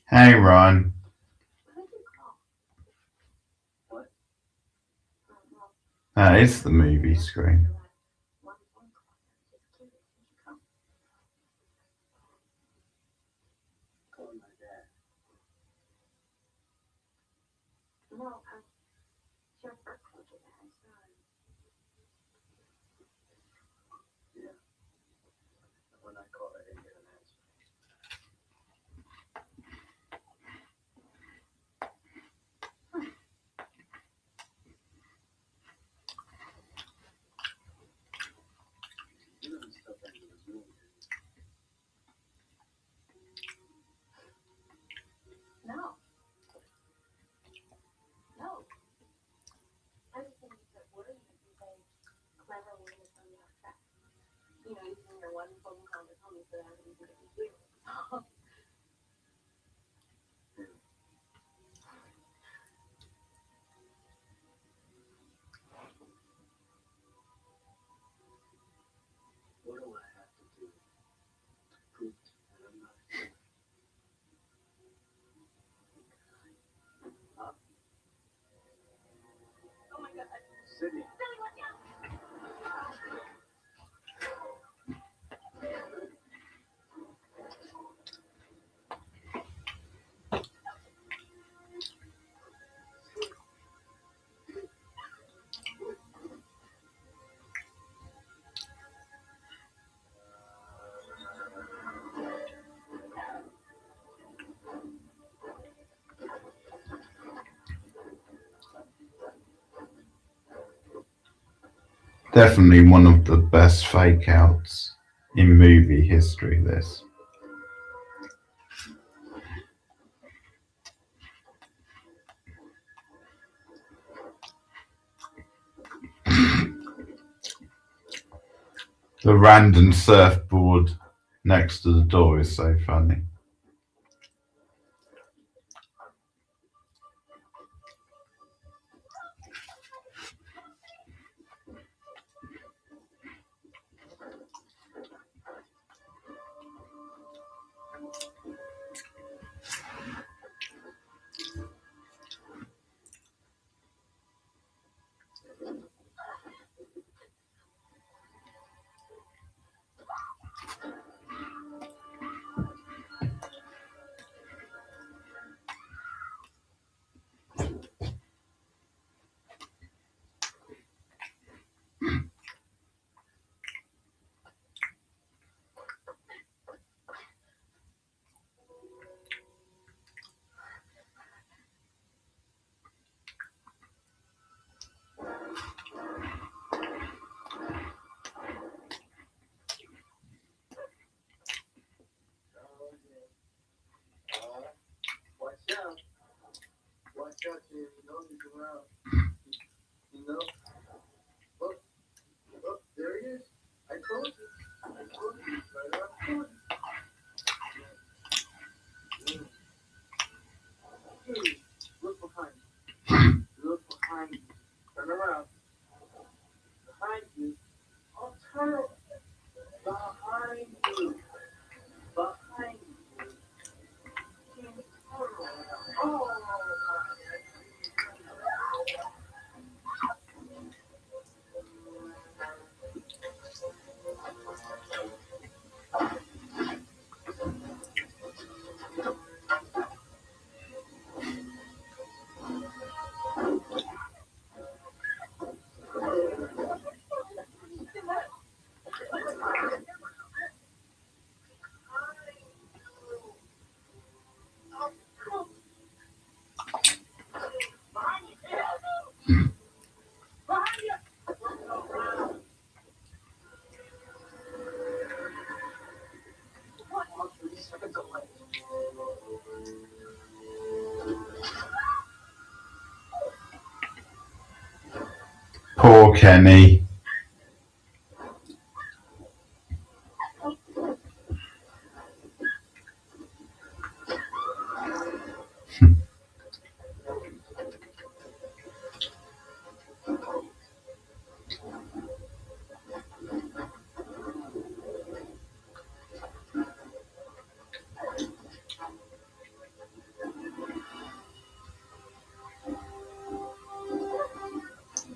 Hey, Ron. That is the movie screen. Definitely one of the best fake outs in movie history, this. The random surfboard next to the door is so funny. Kenny.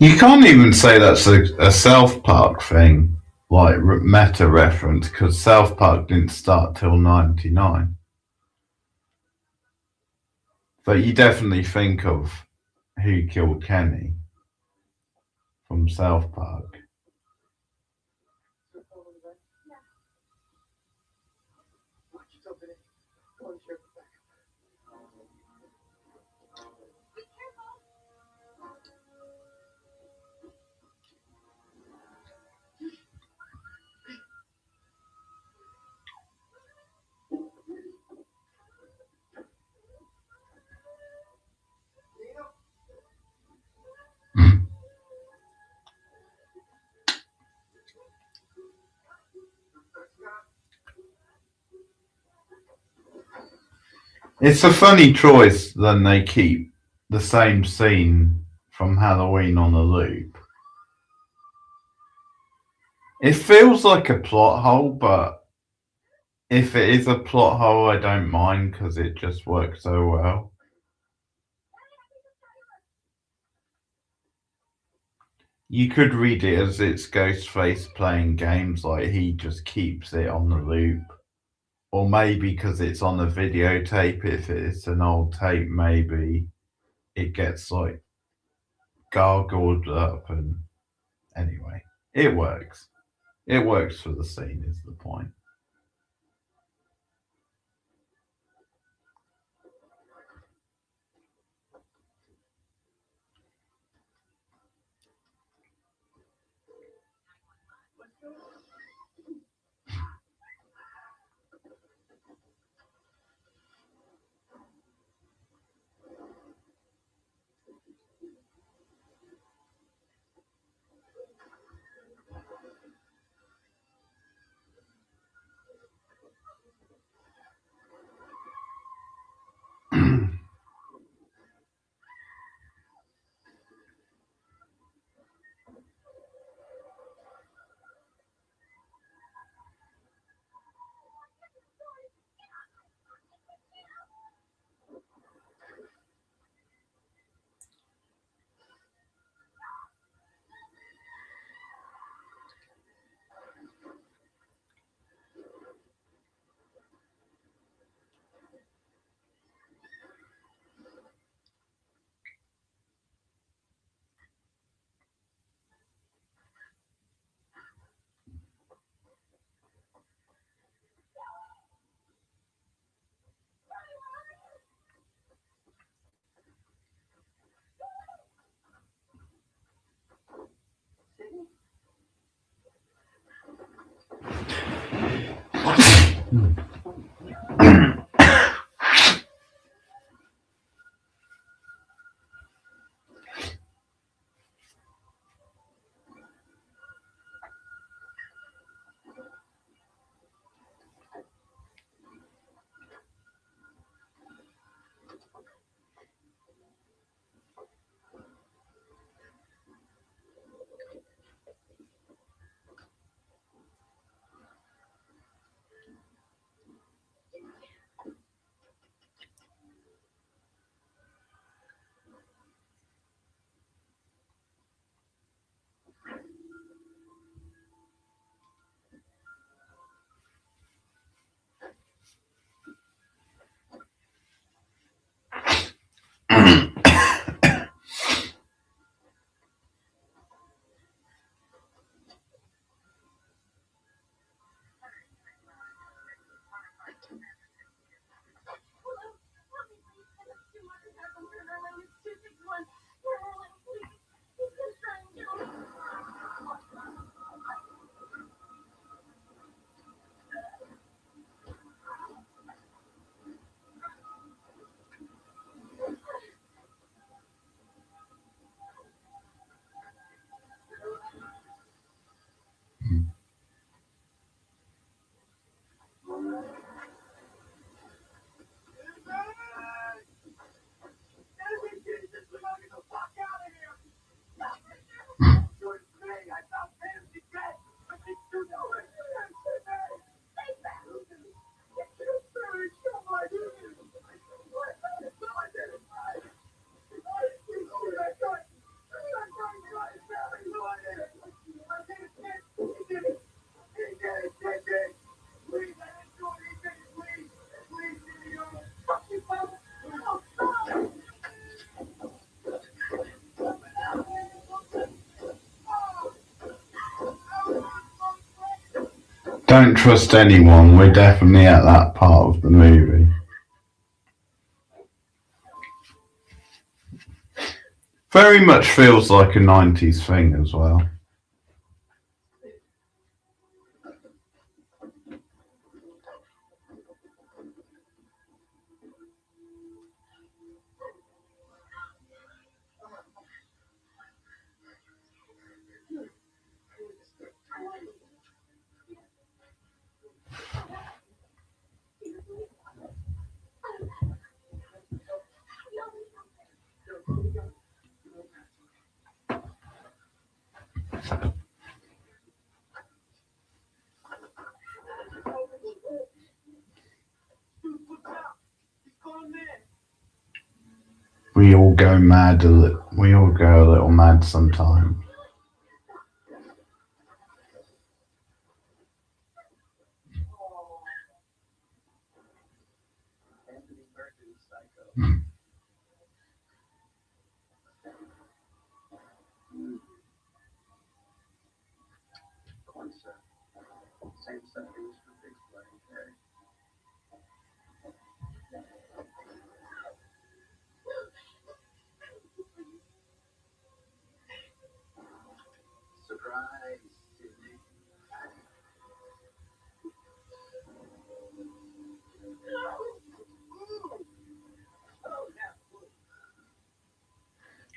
You can't even say that's a South Park thing, like meta reference, because South Park didn't start till '99. But you definitely think of Who Killed Kenny from South Park. It's a funny choice then they keep the same scene from Halloween on a loop. It feels like a plot hole, but if it is a plot hole, I don't mind because it just works so well. You could read it as it's Ghostface playing games, like he just keeps it on the loop. Or maybe because it's on a videotape, if it's an old tape, maybe it gets like gargled up. And anyway, it works. It works for the scene, is the point. Don't trust anyone. We're definitely at that part of the movie. Very much feels like a 90s thing as well. We all go mad. We all go a little mad sometimes.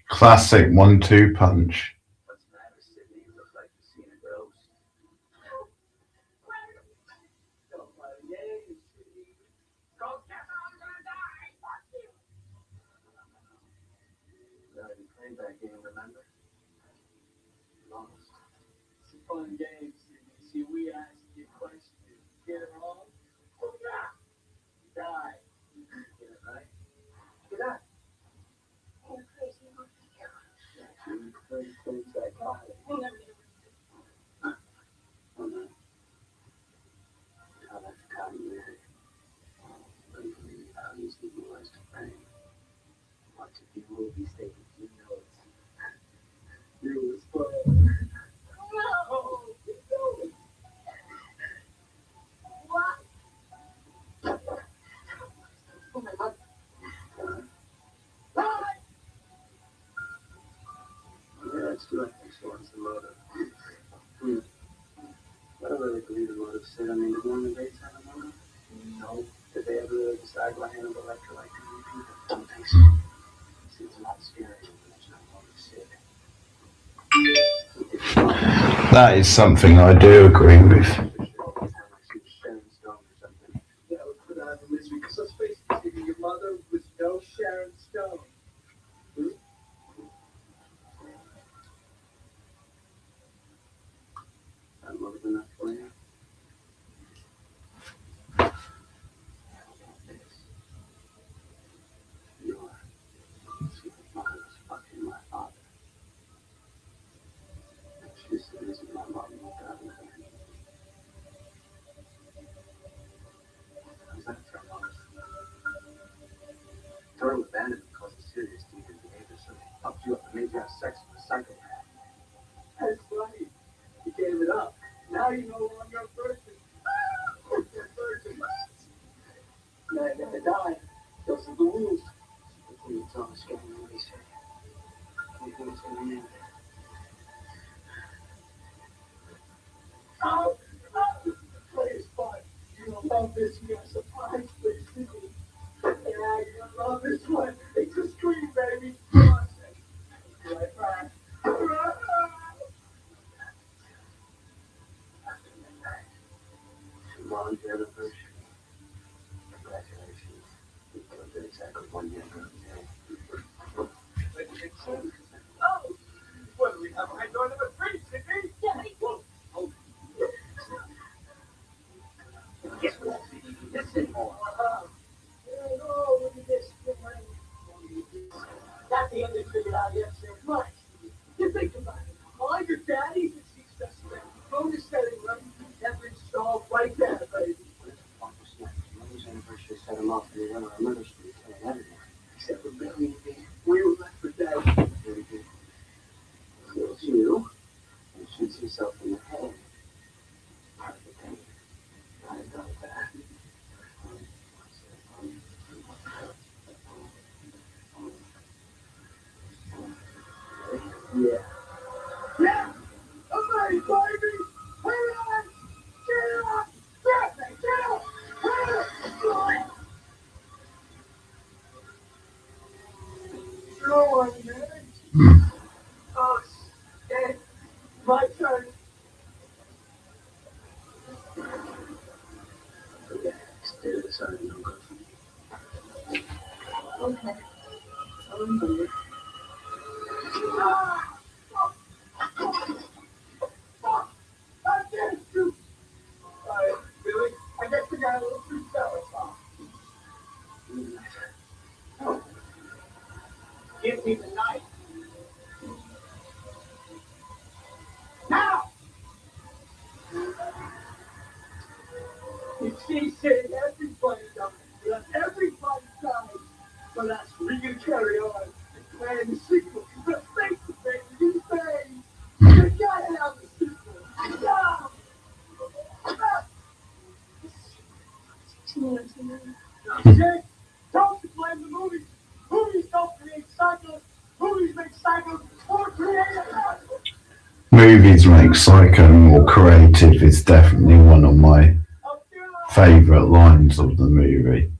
Classic 1-2 punch. That is something I do agree with. Movies make Psycho more creative is definitely one of my favourite lines of the movie.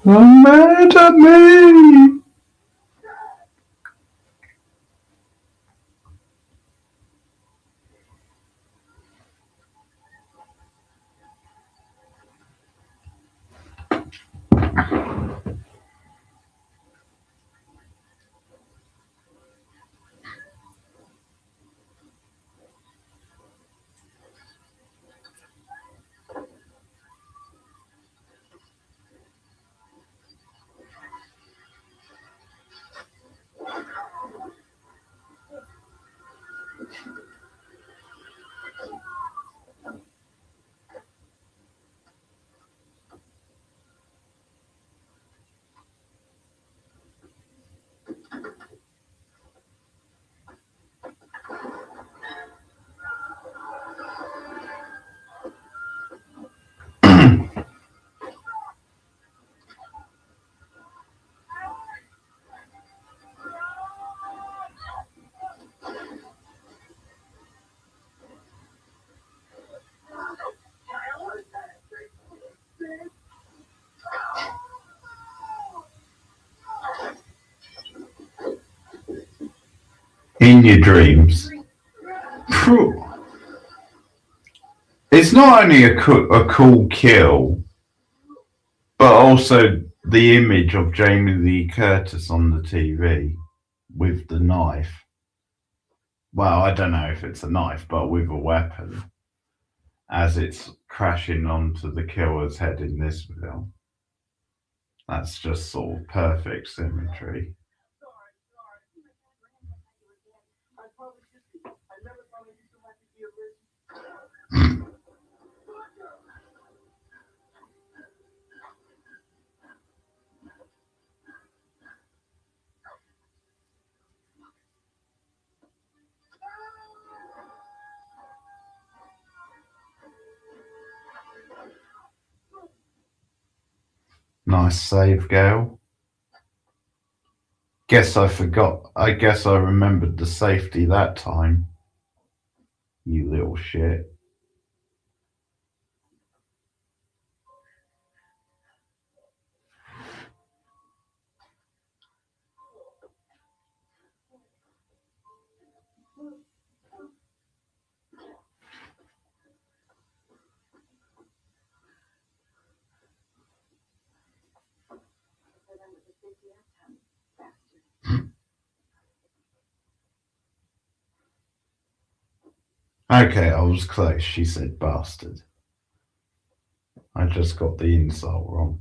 I'm mad at me! in your dreams. Phew. It's not only a cool kill, but also the image of Jamie Lee Curtis on the TV with the knife. Well, I don't know if it's a knife, but with a weapon as it's crashing onto the killer's head in this film. That's just sort of perfect symmetry. Nice save, Gail. Guess I forgot. I guess I remembered the safety that time. You little shit. Okay, I was close. She said bastard. I just got the insult wrong.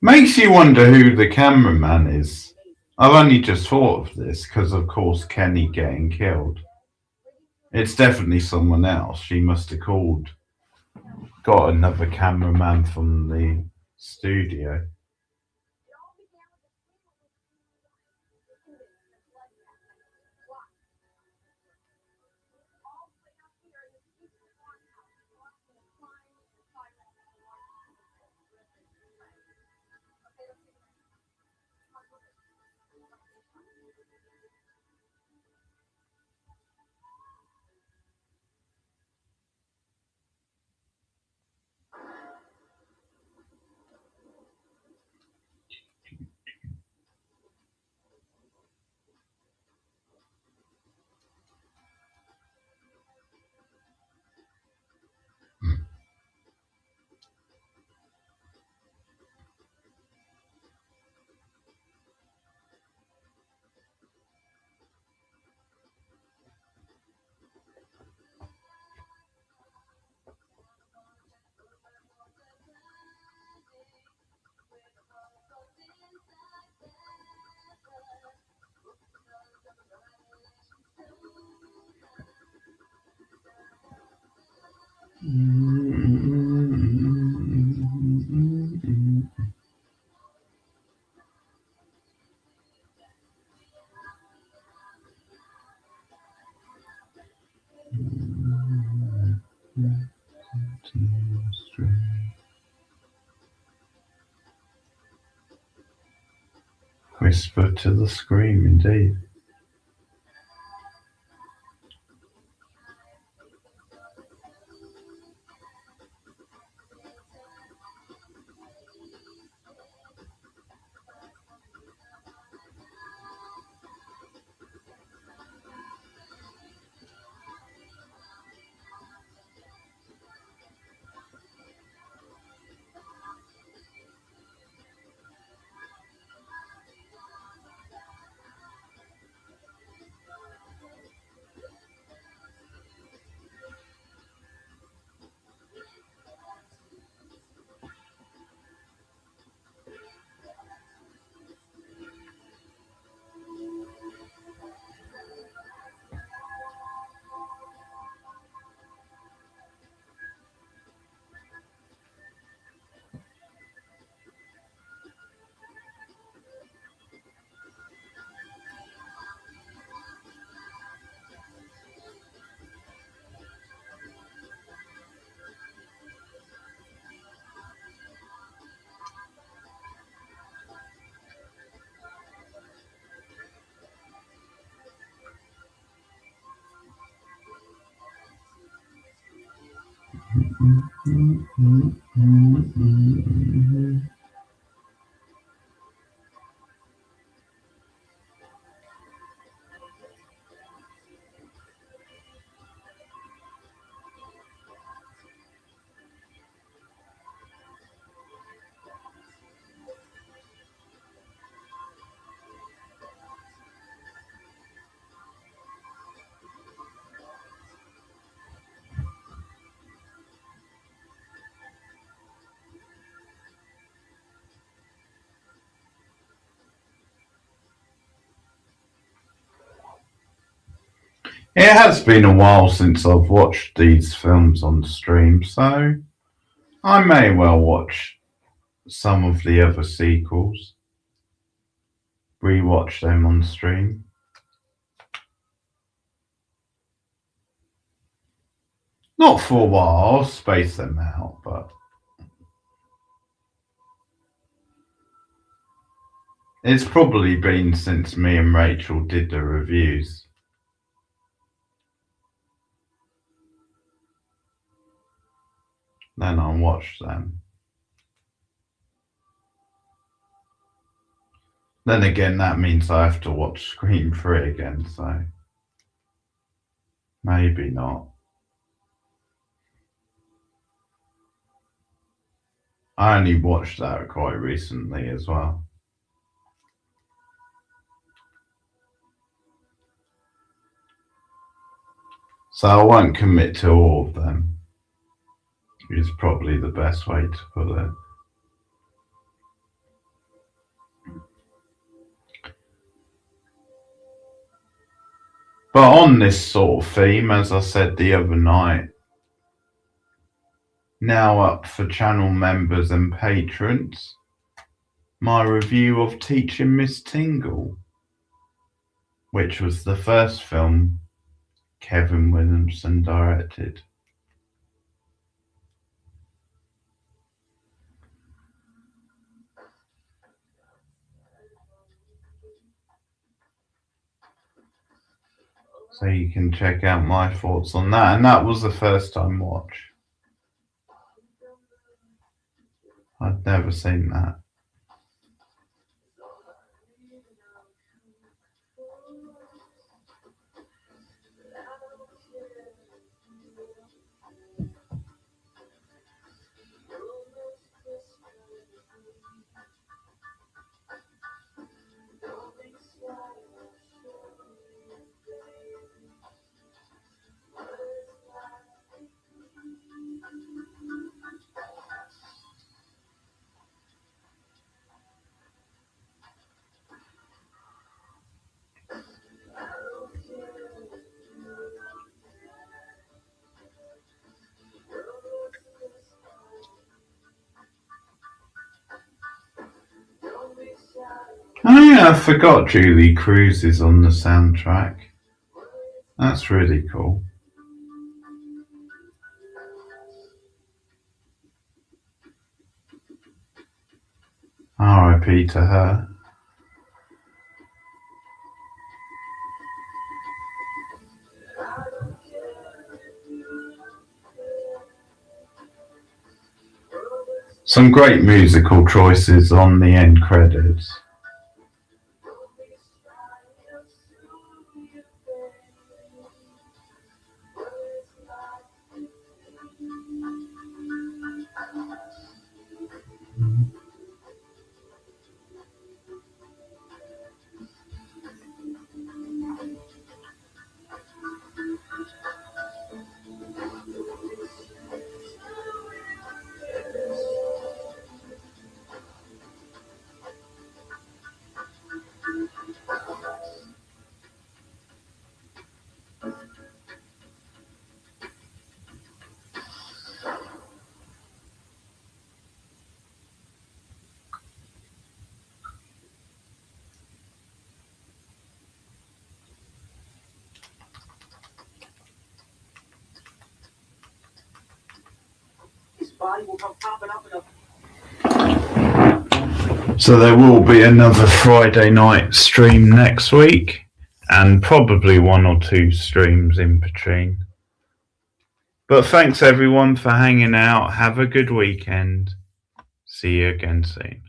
Makes you wonder who the cameraman is. I've only just thought of this because, of course, Kenny getting killed. It's definitely someone else. She must have got another cameraman from the studio. Whisper to the scream, indeed. It has been a while since I've watched these films on stream, so I may well watch some of the other sequels, rewatch them on stream. Not for a while, I'll space them out, but it's probably been since me and Rachel did the reviews. Then I'll watch them. Then again, that means I have to watch Scream 3 again, so maybe not. I only watched that quite recently as well. So I won't commit to all of them, is probably the best way to put it. But on this sort of theme, as I said the other night, now up for channel members and patrons, my review of Teaching Miss Tingle, which was the first film Kevin Williamson directed. So you can check out my thoughts on that, and that was the first time watch. I'd never seen that. Oh yeah, I forgot Julie Cruz is on the soundtrack. That's really cool. R.I.P. to her. Some great musical choices on the end credits. So there will be another Friday night stream next week, and probably one or two streams in between. But thanks everyone for hanging out. Have a good weekend. See you again soon.